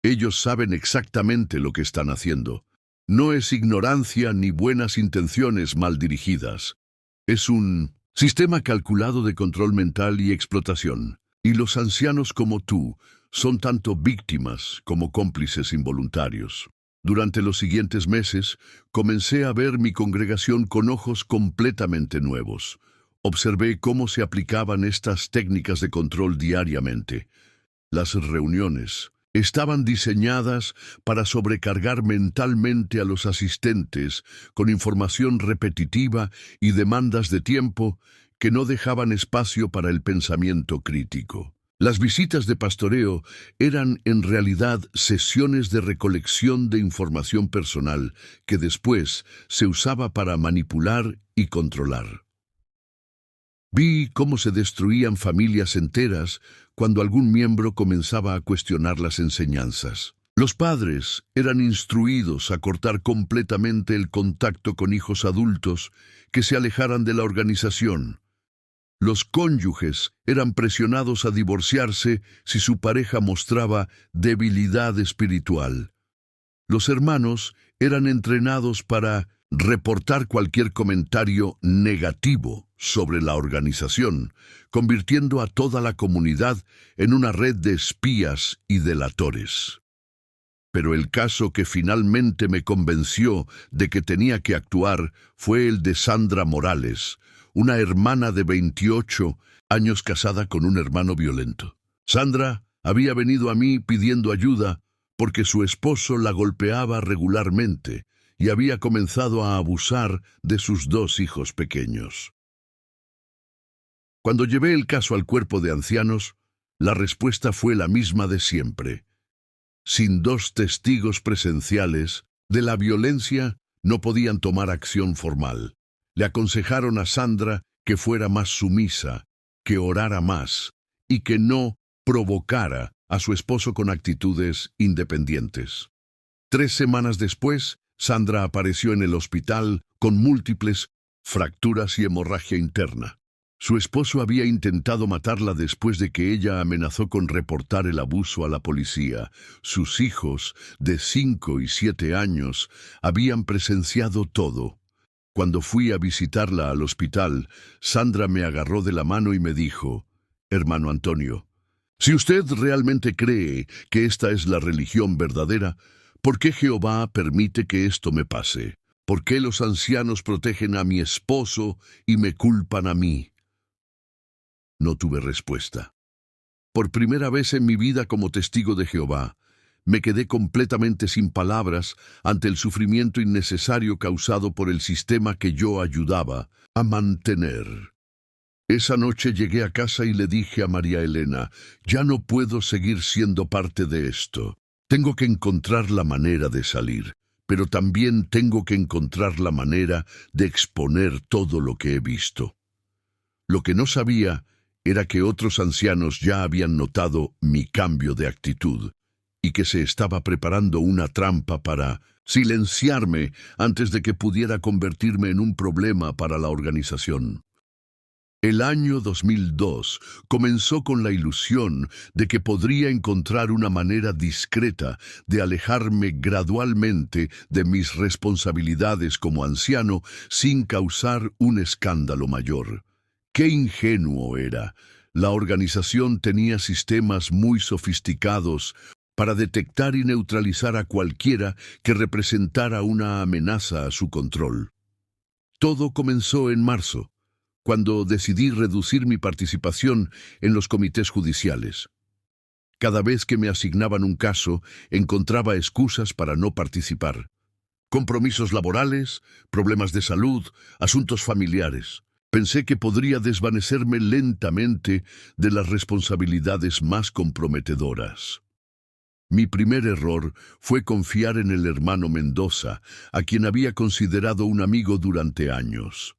ellos saben exactamente lo que están haciendo. No es ignorancia ni buenas intenciones mal dirigidas. Es un sistema calculado de control mental y explotación. Y los ancianos como tú son tanto víctimas como cómplices involuntarios. Durante los siguientes meses, comencé a ver mi congregación con ojos completamente nuevos. Observé cómo se aplicaban estas técnicas de control diariamente. Las reuniones estaban diseñadas para sobrecargar mentalmente a los asistentes con información repetitiva y demandas de tiempo que no dejaban espacio para el pensamiento crítico. Las visitas de pastoreo eran en realidad sesiones de recolección de información personal que después se usaba para manipular y controlar. Vi cómo se destruían familias enteras cuando algún miembro comenzaba a cuestionar las enseñanzas. Los padres eran instruidos a cortar completamente el contacto con hijos adultos que se alejaran de la organización. Los cónyuges eran presionados a divorciarse si su pareja mostraba debilidad espiritual. Los hermanos eran entrenados para reportar cualquier comentario negativo sobre la organización, convirtiendo a toda la comunidad en una red de espías y delatores. Pero el caso que finalmente me convenció de que tenía que actuar fue el de Sandra Morales, una hermana de 28 años casada con un hermano violento. Sandra había venido a mí pidiendo ayuda porque su esposo la golpeaba regularmente y había comenzado a abusar de sus 2 hijos pequeños. Cuando llevé el caso al cuerpo de ancianos, la respuesta fue la misma de siempre. Sin 2 testigos presenciales de la violencia, no podían tomar acción formal. Le aconsejaron a Sandra que fuera más sumisa, que orara más y que no provocara a su esposo con actitudes independientes. 3 semanas después, Sandra apareció en el hospital con múltiples fracturas y hemorragia interna. Su esposo había intentado matarla después de que ella amenazó con reportar el abuso a la policía. Sus hijos, de 5 y 7 años, habían presenciado todo. Cuando fui a visitarla al hospital, Sandra me agarró de la mano y me dijo: «Hermano Antonio, si usted realmente cree que esta es la religión verdadera, ¿por qué Jehová permite que esto me pase? ¿Por qué los ancianos protegen a mi esposo y me culpan a mí?» No tuve respuesta. Por primera vez en mi vida como testigo de Jehová, me quedé completamente sin palabras ante el sufrimiento innecesario causado por el sistema que yo ayudaba a mantener. Esa noche llegué a casa y le dije a María Elena: «Ya no puedo seguir siendo parte de esto. Tengo que encontrar la manera de salir, pero también tengo que encontrar la manera de exponer todo lo que he visto». Lo que no sabía era que otros ancianos ya habían notado mi cambio de actitud y que se estaba preparando una trampa para silenciarme antes de que pudiera convertirme en un problema para la organización. El año 2002 comenzó con la ilusión de que podría encontrar una manera discreta de alejarme gradualmente de mis responsabilidades como anciano sin causar un escándalo mayor. ¡Qué ingenuo era! La organización tenía sistemas muy sofisticados para detectar y neutralizar a cualquiera que representara una amenaza a su control. Todo comenzó en marzo, cuando decidí reducir mi participación en los comités judiciales. Cada vez que me asignaban un caso, encontraba excusas para no participar. Compromisos laborales, problemas de salud, asuntos familiares. Pensé que podría desvanecerme lentamente de las responsabilidades más comprometedoras. Mi primer error fue confiar en el hermano Mendoza, a quien había considerado un amigo durante años.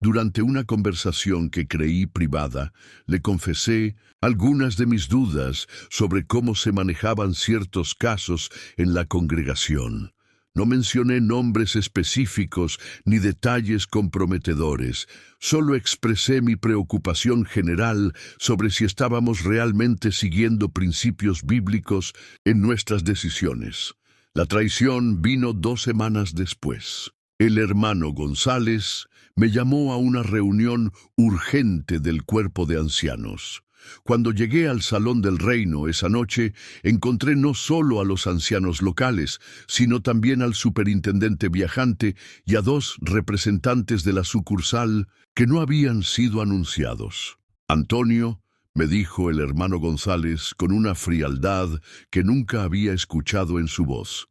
Durante una conversación que creí privada, le confesé algunas de mis dudas sobre cómo se manejaban ciertos casos en la congregación. No mencioné nombres específicos ni detalles comprometedores, solo expresé mi preocupación general sobre si estábamos realmente siguiendo principios bíblicos en nuestras decisiones. La traición vino 2 semanas después. El hermano González me llamó a una reunión urgente del cuerpo de ancianos. Cuando llegué al Salón del Reino esa noche, encontré no solo a los ancianos locales, sino también al superintendente viajante y a 2 representantes de la sucursal que no habían sido anunciados. «Antonio», me dijo el hermano González con una frialdad que nunca había escuchado en su voz,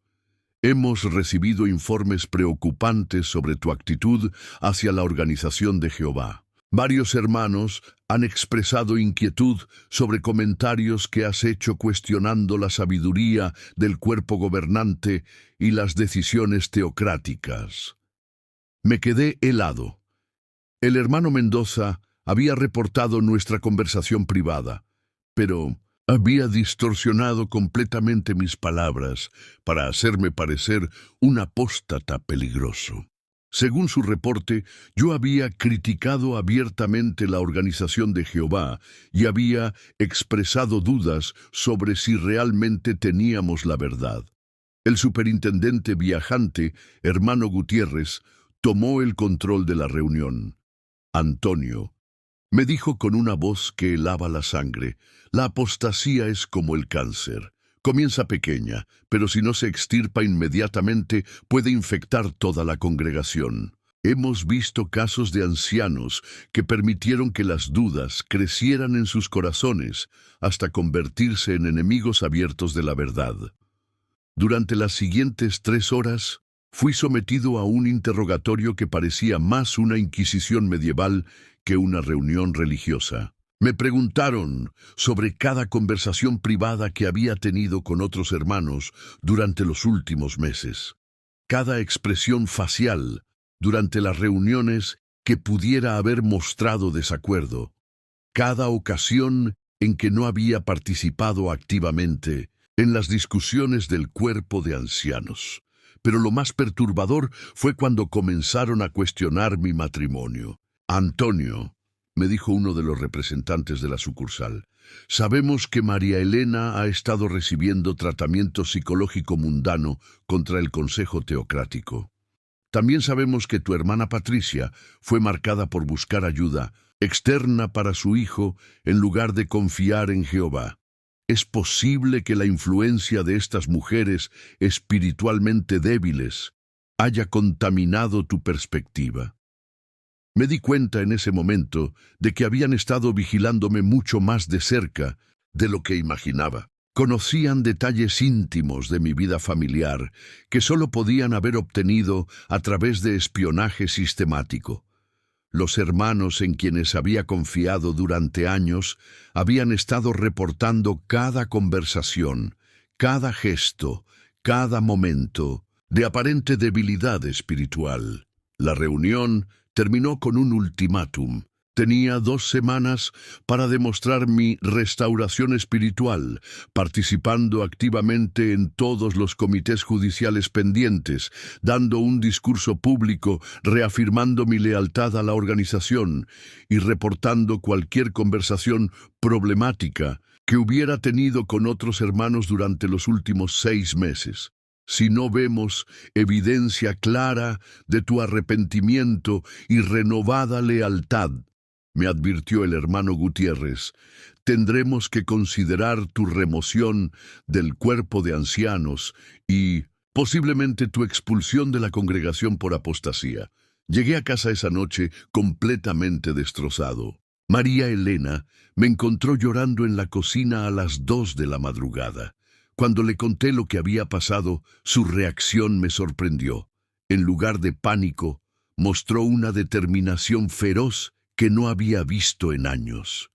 «hemos recibido informes preocupantes sobre tu actitud hacia la organización de Jehová. Varios hermanos han expresado inquietud sobre comentarios que has hecho cuestionando la sabiduría del cuerpo gobernante y las decisiones teocráticas». Me quedé helado. El hermano Mendoza había reportado nuestra conversación privada, pero había distorsionado completamente mis palabras para hacerme parecer un apóstata peligroso. Según su reporte, yo había criticado abiertamente la organización de Jehová y había expresado dudas sobre si realmente teníamos la verdad. El superintendente viajante, hermano Gutiérrez, tomó el control de la reunión. «Antonio», me dijo con una voz que helaba la sangre, «la apostasía es como el cáncer. Comienza pequeña, pero si no se extirpa inmediatamente, puede infectar toda la congregación. Hemos visto casos de ancianos que permitieron que las dudas crecieran en sus corazones hasta convertirse en enemigos abiertos de la verdad. Durante las siguientes 3 horas, fui sometido a un interrogatorio que parecía más una inquisición medieval que una reunión religiosa. Me preguntaron sobre cada conversación privada que había tenido con otros hermanos durante los últimos meses. Cada expresión facial durante las reuniones que pudiera haber mostrado desacuerdo. Cada ocasión en que no había participado activamente en las discusiones del cuerpo de ancianos. Pero lo más perturbador fue cuando comenzaron a cuestionar mi matrimonio. Antonio, me dijo uno de los representantes de la sucursal, sabemos que María Elena ha estado recibiendo tratamiento psicológico mundano contra el Consejo Teocrático. También sabemos que tu hermana Patricia fue marcada por buscar ayuda externa para su hijo en lugar de confiar en Jehová. ¿Es posible que la influencia de estas mujeres espiritualmente débiles haya contaminado tu perspectiva? Me di cuenta en ese momento de que habían estado vigilándome mucho más de cerca de lo que imaginaba. Conocían detalles íntimos de mi vida familiar que solo podían haber obtenido a través de espionaje sistemático. Los hermanos en quienes había confiado durante años habían estado reportando cada conversación, cada gesto, cada momento de aparente debilidad espiritual. La reunión terminó con un ultimátum. Tenía 2 semanas para demostrar mi restauración espiritual, participando activamente en todos los comités judiciales pendientes, dando un discurso público reafirmando mi lealtad a la organización y reportando cualquier conversación problemática que hubiera tenido con otros hermanos durante los últimos 6 meses. Si no vemos evidencia clara de tu arrepentimiento y renovada lealtad, me advirtió el hermano Gutiérrez, tendremos que considerar tu remoción del cuerpo de ancianos y posiblemente tu expulsión de la congregación por apostasía. Llegué a casa esa noche completamente destrozado. María Elena me encontró llorando en la cocina a las 2 de la madrugada. Cuando le conté lo que había pasado, su reacción me sorprendió. En lugar de pánico, mostró una determinación feroz que no había visto en años.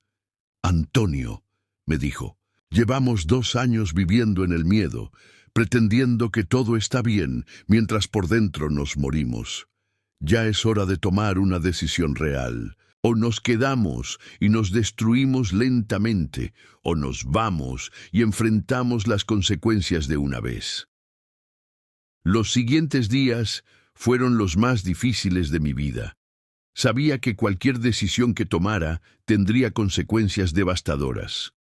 Antonio, me dijo, llevamos 2 años viviendo en el miedo, pretendiendo que todo está bien, mientras por dentro nos morimos. Ya es hora de tomar una decisión real. O nos quedamos y nos destruimos lentamente, o nos vamos y enfrentamos las consecuencias de una vez. Los siguientes días fueron los más difíciles de mi vida. Sabía que cualquier decisión que tomara tendría consecuencias devastadoras.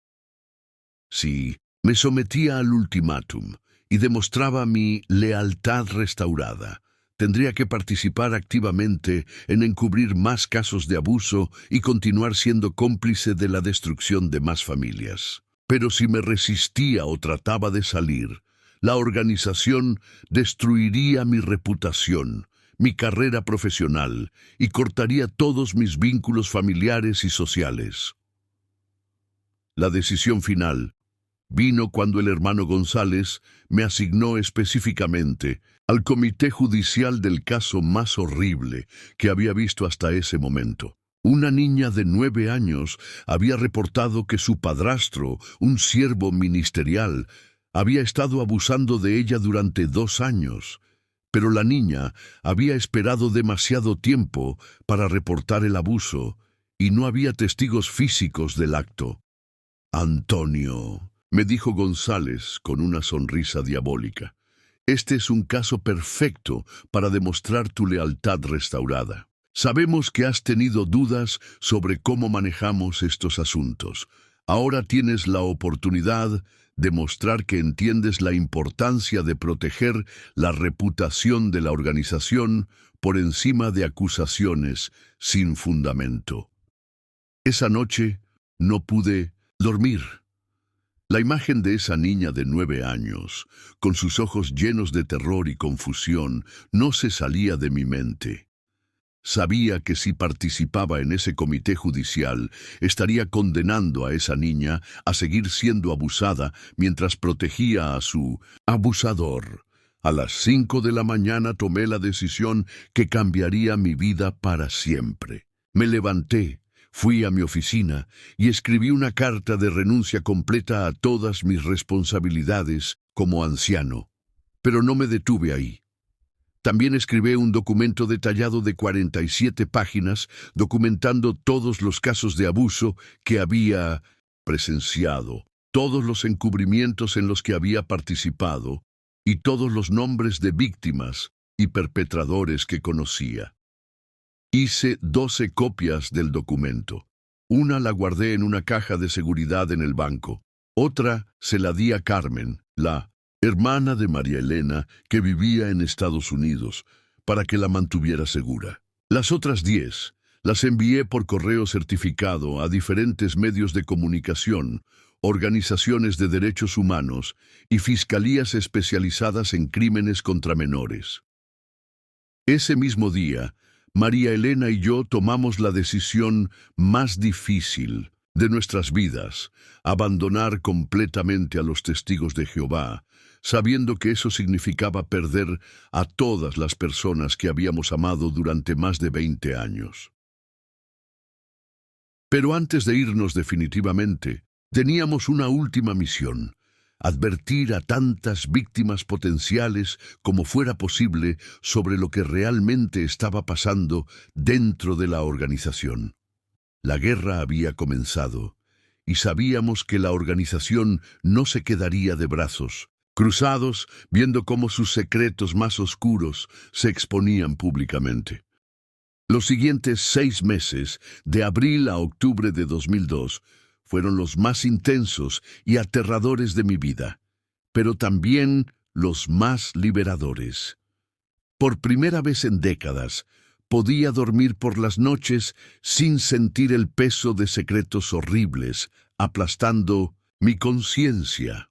Si me sometía al ultimátum y demostraba mi lealtad restaurada, tendría que participar activamente en encubrir más casos de abuso y continuar siendo cómplice de la destrucción de más familias. Pero si me resistía o trataba de salir, la organización destruiría mi reputación, mi carrera profesional y cortaría todos mis vínculos familiares y sociales. La decisión final vino cuando el hermano González me asignó específicamente al comité judicial del caso más horrible que había visto hasta ese momento. Una niña de 9 años había reportado que su padrastro, un siervo ministerial, había estado abusando de ella durante 2 años. Pero la niña había esperado demasiado tiempo para reportar el abuso y no había testigos físicos del acto. Antonio, me dijo González con una sonrisa diabólica, este es un caso perfecto para demostrar tu lealtad restaurada. Sabemos que has tenido dudas sobre cómo manejamos estos asuntos. Ahora tienes la oportunidad de mostrar que entiendes la importancia de proteger la reputación de la organización por encima de acusaciones sin fundamento. Esa noche no pude dormir. La imagen de esa niña de 9 años, con sus ojos llenos de terror y confusión, no se salía de mi mente. Sabía que si participaba en ese comité judicial, estaría condenando a esa niña a seguir siendo abusada mientras protegía a su abusador. A las 5 de la mañana tomé la decisión que cambiaría mi vida para siempre. Me levanté, fui a mi oficina y escribí una carta de renuncia completa a todas mis responsabilidades como anciano. Pero no me detuve ahí. También escribí un documento detallado de 47 páginas documentando todos los casos de abuso que había presenciado, todos los encubrimientos en los que había participado y todos los nombres de víctimas y perpetradores que conocía. Hice 12 copias del documento. Una la guardé en una caja de seguridad en el banco. Otra se la di a Carmen, la hermana de María Elena, que vivía en Estados Unidos, para que la mantuviera segura. Las otras 10 las envié por correo certificado a diferentes medios de comunicación, organizaciones de derechos humanos y fiscalías especializadas en crímenes contra menores. Ese mismo día, María Elena y yo tomamos la decisión más difícil de nuestras vidas, abandonar completamente a los testigos de Jehová, sabiendo que eso significaba perder a todas las personas que habíamos amado durante más de 20 años. Pero antes de irnos definitivamente, teníamos una última misión: advertir a tantas víctimas potenciales como fuera posible sobre lo que realmente estaba pasando dentro de la organización. La guerra había comenzado, y sabíamos que la organización no se quedaría de brazos cruzados viendo cómo sus secretos más oscuros se exponían públicamente. Los siguientes 6 meses, de abril a octubre de 2002, fueron los más intensos y aterradores de mi vida, pero también los más liberadores. Por primera vez en décadas, podía dormir por las noches sin sentir el peso de secretos horribles aplastando mi conciencia.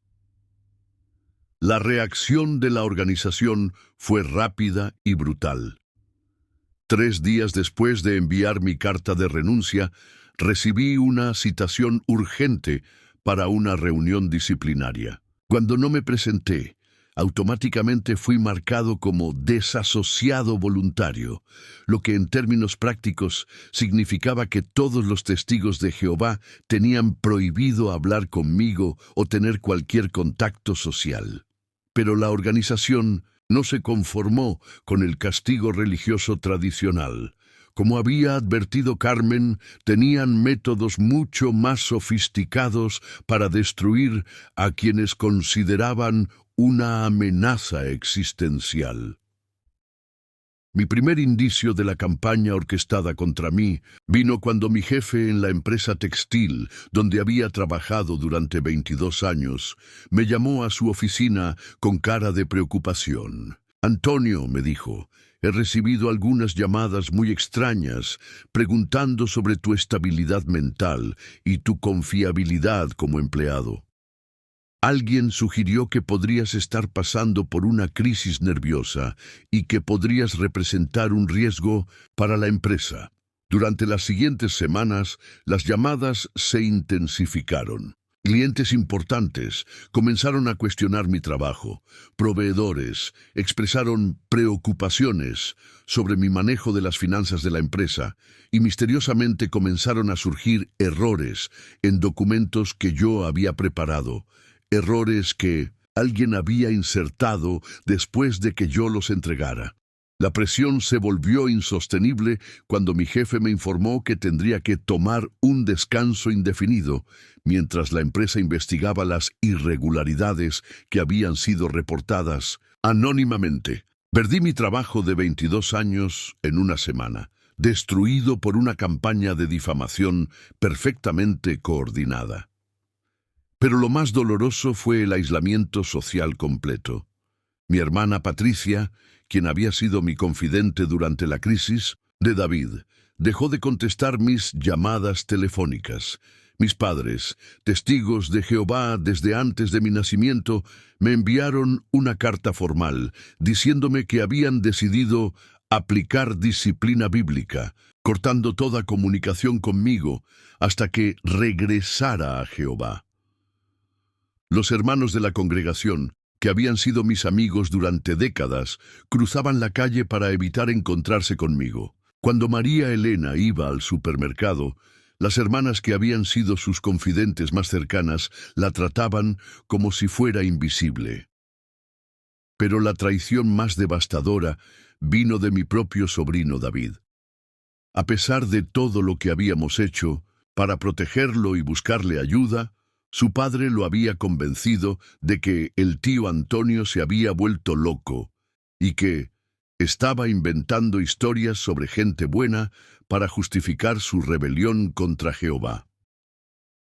La reacción de la organización fue rápida y brutal. 3 días después de enviar mi carta de renuncia, recibí una citación urgente para una reunión disciplinaria. Cuando no me presenté, automáticamente fui marcado como desasociado voluntario, lo que en términos prácticos significaba que todos los testigos de Jehová tenían prohibido hablar conmigo o tener cualquier contacto social. Pero la organización no se conformó con el castigo religioso tradicional. Como había advertido Carmen, tenían métodos mucho más sofisticados para destruir a quienes consideraban una amenaza existencial. Mi primer indicio de la campaña orquestada contra mí vino cuando mi jefe en la empresa textil, donde había trabajado durante 22 años, me llamó a su oficina con cara de preocupación. «Antonio», me dijo, «he recibido algunas llamadas muy extrañas preguntando sobre tu estabilidad mental y tu confiabilidad como empleado. Alguien sugirió que podrías estar pasando por una crisis nerviosa y que podrías representar un riesgo para la empresa». Durante las siguientes semanas, las llamadas se intensificaron. Clientes importantes comenzaron a cuestionar mi trabajo. Proveedores expresaron preocupaciones sobre mi manejo de las finanzas de la empresa y misteriosamente comenzaron a surgir errores en documentos que yo había preparado. Errores que alguien había insertado después de que yo los entregara. La presión se volvió insostenible cuando mi jefe me informó que tendría que tomar un descanso indefinido mientras la empresa investigaba las irregularidades que habían sido reportadas anónimamente. Perdí mi trabajo de 22 años en una semana, destruido por una campaña de difamación perfectamente coordinada. Pero lo más doloroso fue el aislamiento social completo. Mi hermana Patricia, quien había sido mi confidente durante la crisis de David, dejó de contestar mis llamadas telefónicas. Mis padres, testigos de Jehová desde antes de mi nacimiento, me enviaron una carta formal diciéndome que habían decidido aplicar disciplina bíblica, cortando toda comunicación conmigo hasta que regresara a Jehová. Los hermanos de la congregación, que habían sido mis amigos durante décadas, cruzaban la calle para evitar encontrarse conmigo. Cuando María Elena iba al supermercado, las hermanas que habían sido sus confidentes más cercanas la trataban como si fuera invisible. Pero la traición más devastadora vino de mi propio sobrino David. A pesar de todo lo que habíamos hecho para protegerlo y buscarle ayuda, su padre lo había convencido de que el tío Antonio se había vuelto loco y que estaba inventando historias sobre gente buena para justificar su rebelión contra Jehová.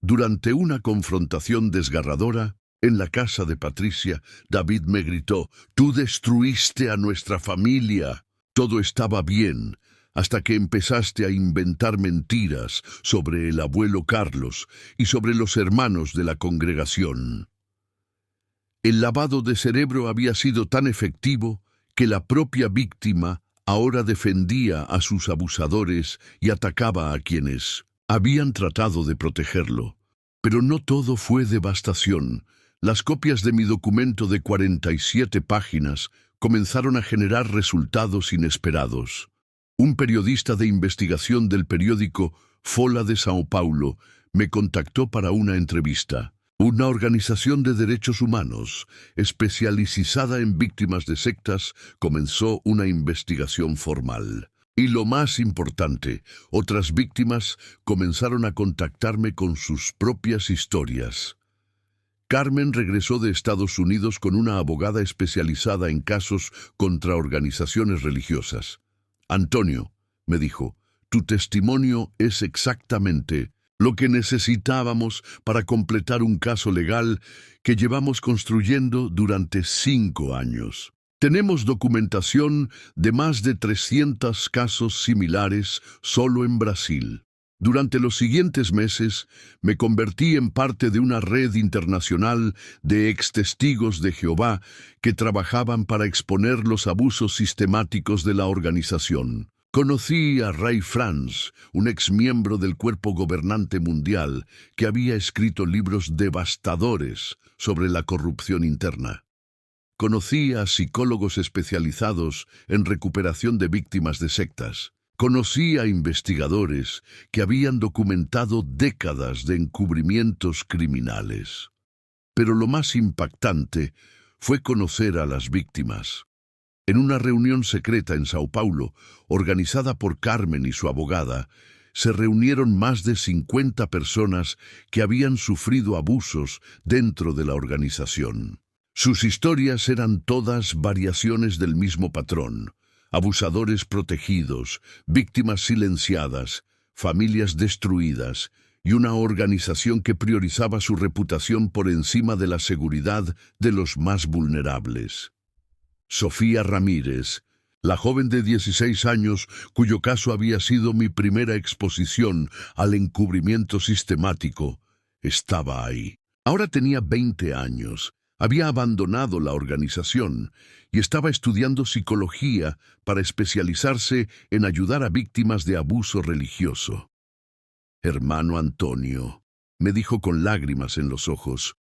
Durante una confrontación desgarradora, en la casa de Patricia, David me gritó: «Tú destruiste a nuestra familia. Todo estaba bien, hasta que empezaste a inventar mentiras sobre el abuelo Carlos y sobre los hermanos de la congregación». El lavado de cerebro había sido tan efectivo que la propia víctima ahora defendía a sus abusadores y atacaba a quienes habían tratado de protegerlo. Pero no todo fue devastación. Las copias de mi documento de 47 páginas comenzaron a generar resultados inesperados. Un periodista de investigación del periódico Folha de São Paulo me contactó para una entrevista. Una organización de derechos humanos, especializada en víctimas de sectas, comenzó una investigación formal. Y lo más importante, otras víctimas comenzaron a contactarme con sus propias historias. Carmen regresó de Estados Unidos con una abogada especializada en casos contra organizaciones religiosas. «Antonio», me dijo, «tu testimonio es exactamente lo que necesitábamos para completar un caso legal que llevamos construyendo durante 5 años. Tenemos documentación de más de 300 casos similares solo en Brasil. Durante los siguientes meses, me convertí en parte de una red internacional de ex-testigos de Jehová que trabajaban para exponer los abusos sistemáticos de la organización. Conocí a Ray Franz, un exmiembro del cuerpo gobernante mundial que había escrito libros devastadores sobre la corrupción interna. Conocí a psicólogos especializados en recuperación de víctimas de sectas. Conocí a investigadores que habían documentado décadas de encubrimientos criminales. Pero lo más impactante fue conocer a las víctimas. En una reunión secreta en Sao Paulo, organizada por Carmen y su abogada, se reunieron más de 50 personas que habían sufrido abusos dentro de la organización. Sus historias eran todas variaciones del mismo patrón: abusadores protegidos, víctimas silenciadas, familias destruidas y una organización que priorizaba su reputación por encima de la seguridad de los más vulnerables. Sofía Ramírez, la joven de 16 años cuyo caso había sido mi primera exposición al encubrimiento sistemático, estaba ahí. Ahora tenía 20 años, había abandonado la organización y estaba estudiando psicología para especializarse en ayudar a víctimas de abuso religioso. «Hermano Antonio», me dijo con lágrimas en los ojos,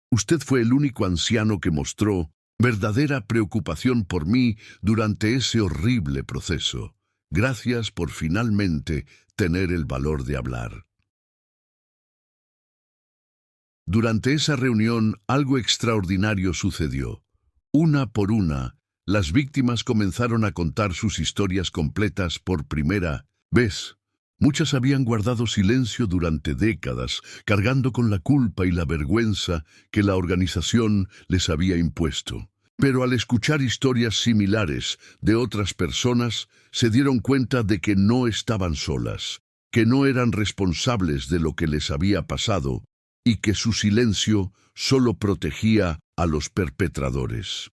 «usted fue el único anciano que mostró verdadera preocupación por mí durante ese horrible proceso. Gracias por finalmente tener el valor de hablar». Durante esa reunión, algo extraordinario sucedió. Una por una, las víctimas comenzaron a contar sus historias completas por primera vez. Muchas habían guardado silencio durante décadas, cargando con la culpa y la vergüenza que la organización les había impuesto. Pero al escuchar historias similares de otras personas, se dieron cuenta de que no estaban solas, que no eran responsables de lo que les había pasado y que su silencio solo protegía a los perpetradores.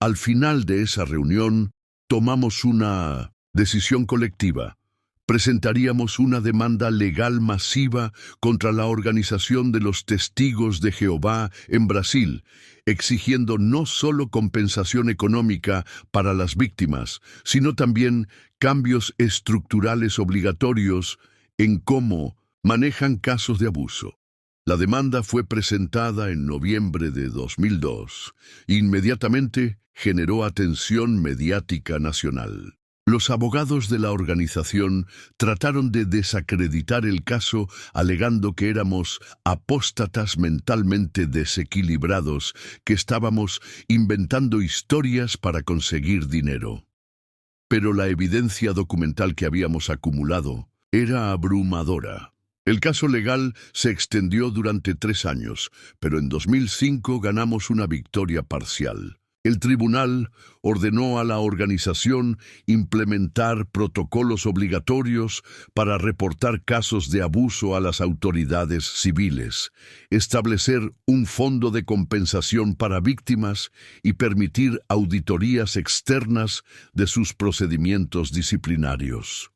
Al final de esa reunión, tomamos una decisión colectiva. Presentaríamos una demanda legal masiva contra la Organización de los Testigos de Jehová en Brasil, exigiendo no solo compensación económica para las víctimas, sino también cambios estructurales obligatorios en cómo manejan casos de abuso. La demanda fue presentada en noviembre de 2002. Inmediatamente generó atención mediática nacional. Los abogados de la organización trataron de desacreditar el caso alegando que éramos apóstatas mentalmente desequilibrados, que estábamos inventando historias para conseguir dinero. Pero la evidencia documental que habíamos acumulado era abrumadora. El caso legal se extendió durante 3 años, pero en 2005 ganamos una victoria parcial. El tribunal ordenó a la organización implementar protocolos obligatorios para reportar casos de abuso a las autoridades civiles, establecer un fondo de compensación para víctimas y permitir auditorías externas de sus procedimientos disciplinarios.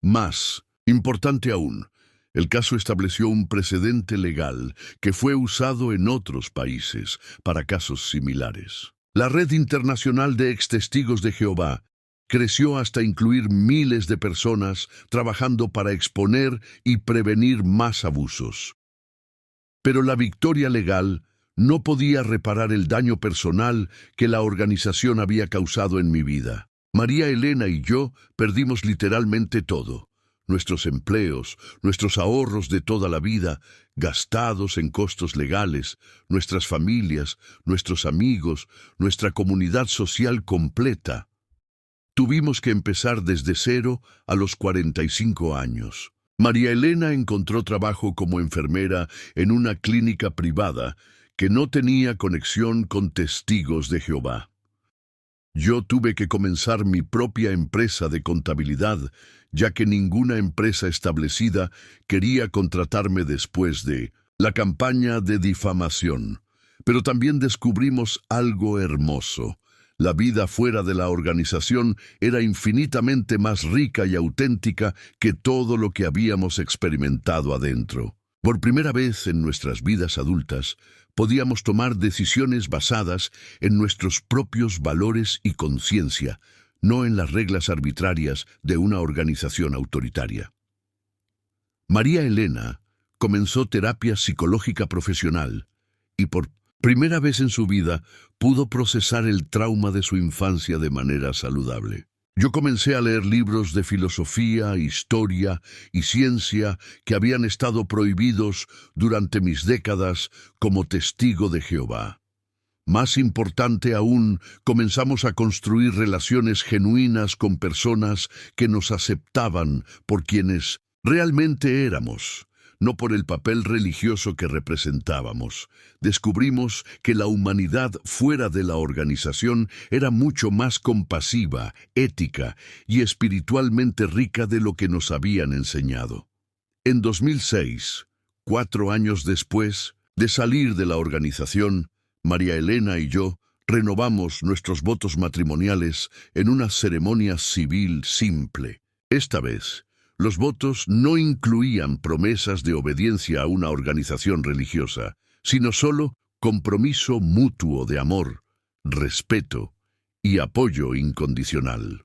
Más importante aún, el caso estableció un precedente legal que fue usado en otros países para casos similares. La red internacional de ex-testigos de Jehová creció hasta incluir miles de personas trabajando para exponer y prevenir más abusos. Pero la victoria legal no podía reparar el daño personal que la organización había causado en mi vida. María Elena y yo perdimos literalmente todo. Nuestros empleos, nuestros ahorros de toda la vida, gastados en costos legales, nuestras familias, nuestros amigos, nuestra comunidad social completa. Tuvimos que empezar desde cero a los 45 años. María Elena encontró trabajo como enfermera en una clínica privada que no tenía conexión con Testigos de Jehová. Yo tuve que comenzar mi propia empresa de contabilidad, ya que ninguna empresa establecida quería contratarme después de la campaña de difamación. Pero también descubrimos algo hermoso. La vida fuera de la organización era infinitamente más rica y auténtica que todo lo que habíamos experimentado adentro. Por primera vez en nuestras vidas adultas, podíamos tomar decisiones basadas en nuestros propios valores y conciencia, no en las reglas arbitrarias de una organización autoritaria. María Elena comenzó terapia psicológica profesional y por primera vez en su vida pudo procesar el trauma de su infancia de manera saludable. Yo comencé a leer libros de filosofía, historia y ciencia que habían estado prohibidos durante mis décadas como testigo de Jehová. Más importante aún, comenzamos a construir relaciones genuinas con personas que nos aceptaban por quienes realmente éramos, no por el papel religioso que representábamos. Descubrimos que la humanidad fuera de la organización era mucho más compasiva, ética y espiritualmente rica de lo que nos habían enseñado. En 2006, 4 años después de salir de la organización, María Elena y yo renovamos nuestros votos matrimoniales en una ceremonia civil simple. Esta vez, los votos no incluían promesas de obediencia a una organización religiosa, sino solo compromiso mutuo de amor, respeto y apoyo incondicional.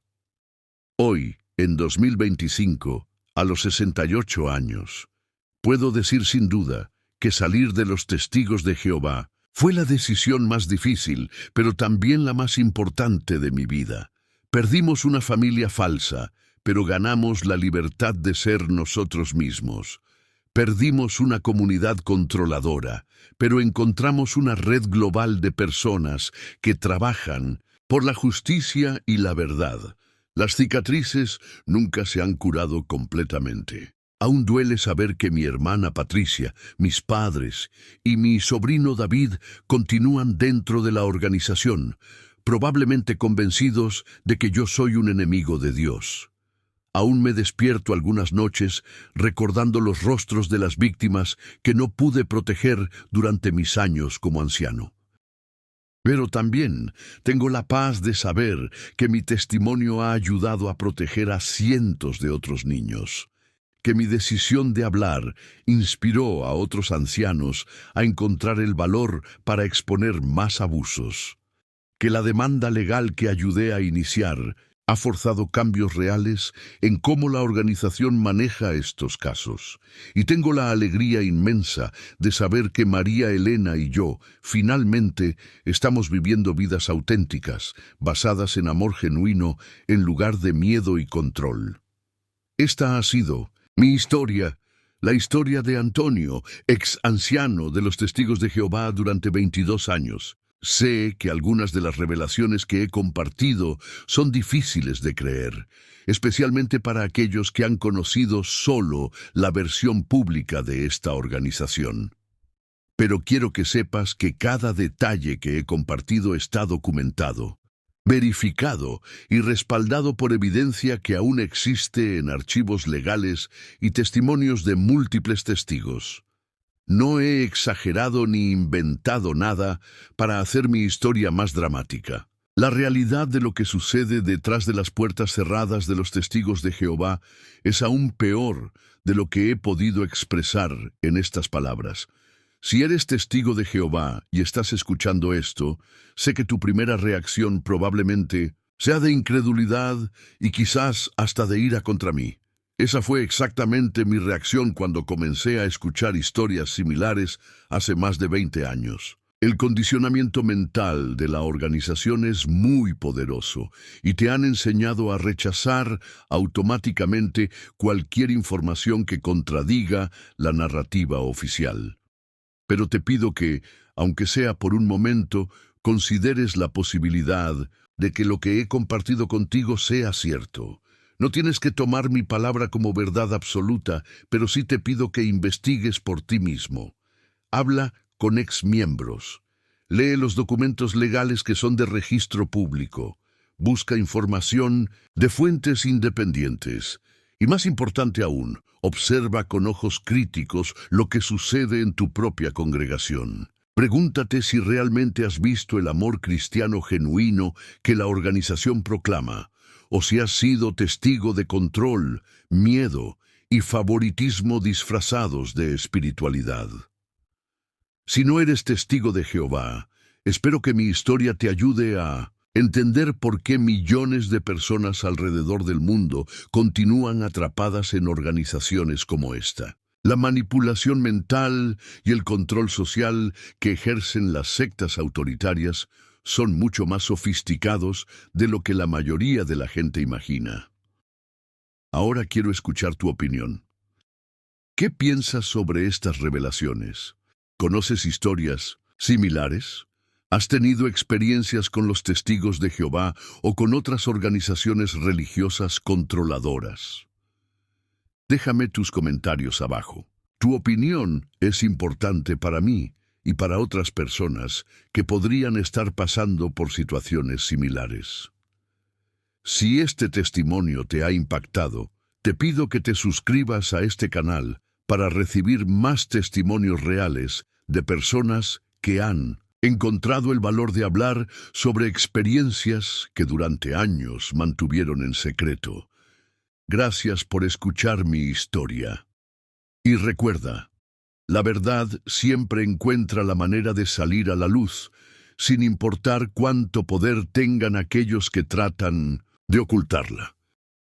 Hoy, en 2025, a los 68 años, puedo decir sin duda que salir de los Testigos de Jehová fue la decisión más difícil, pero también la más importante de mi vida. Perdimos una familia falsa, pero ganamos la libertad de ser nosotros mismos. Perdimos una comunidad controladora, pero encontramos una red global de personas que trabajan por la justicia y la verdad. Las cicatrices nunca se han curado completamente. Aún duele saber que mi hermana Patricia, mis padres y mi sobrino David continúan dentro de la organización, probablemente convencidos de que yo soy un enemigo de Dios. Aún me despierto algunas noches recordando los rostros de las víctimas que no pude proteger durante mis años como anciano. Pero también tengo la paz de saber que mi testimonio ha ayudado a proteger a cientos de otros niños, que mi decisión de hablar inspiró a otros ancianos a encontrar el valor para exponer más abusos, que la demanda legal que ayudé a iniciar ha forzado cambios reales en cómo la organización maneja estos casos. Y tengo la alegría inmensa de saber que María Elena y yo finalmente estamos viviendo vidas auténticas, basadas en amor genuino en lugar de miedo y control. Esta ha sido mi historia, la historia de Antonio, ex anciano de los Testigos de Jehová durante 22 años. Sé que algunas de las revelaciones que he compartido son difíciles de creer, especialmente para aquellos que han conocido solo la versión pública de esta organización. Pero quiero que sepas que cada detalle que he compartido está documentado, verificado y respaldado por evidencia que aún existe en archivos legales y testimonios de múltiples testigos. No he exagerado ni inventado nada para hacer mi historia más dramática. La realidad de lo que sucede detrás de las puertas cerradas de los testigos de Jehová es aún peor de lo que he podido expresar en estas palabras. Si eres testigo de Jehová y estás escuchando esto, sé que tu primera reacción probablemente sea de incredulidad y quizás hasta de ira contra mí. Esa fue exactamente mi reacción cuando comencé a escuchar historias similares hace más de 20 años. El condicionamiento mental de la organización es muy poderoso y te han enseñado a rechazar automáticamente cualquier información que contradiga la narrativa oficial. Pero te pido que, aunque sea por un momento, consideres la posibilidad de que lo que he compartido contigo sea cierto. No tienes que tomar mi palabra como verdad absoluta, pero sí te pido que investigues por ti mismo. Habla con exmiembros. Lee los documentos legales que son de registro público. Busca información de fuentes independientes. Y más importante aún, observa con ojos críticos lo que sucede en tu propia congregación. Pregúntate si realmente has visto el amor cristiano genuino que la organización proclama, o si has sido testigo de control, miedo y favoritismo disfrazados de espiritualidad. Si no eres testigo de Jehová, espero que mi historia te ayude a entender por qué millones de personas alrededor del mundo continúan atrapadas en organizaciones como esta. La manipulación mental y el control social que ejercen las sectas autoritarias son mucho más sofisticados de lo que la mayoría de la gente imagina. Ahora quiero escuchar tu opinión. ¿Qué piensas sobre estas revelaciones? ¿Conoces historias similares? ¿Has tenido experiencias con los testigos de Jehová o con otras organizaciones religiosas controladoras? Déjame tus comentarios abajo. Tu opinión es importante para mí y para otras personas que podrían estar pasando por situaciones similares. Si este testimonio te ha impactado, te pido que te suscribas a este canal para recibir más testimonios reales de personas que han encontrado el valor de hablar sobre experiencias que durante años mantuvieron en secreto. Gracias por escuchar mi historia. Y recuerda, la verdad siempre encuentra la manera de salir a la luz, sin importar cuánto poder tengan aquellos que tratan de ocultarla.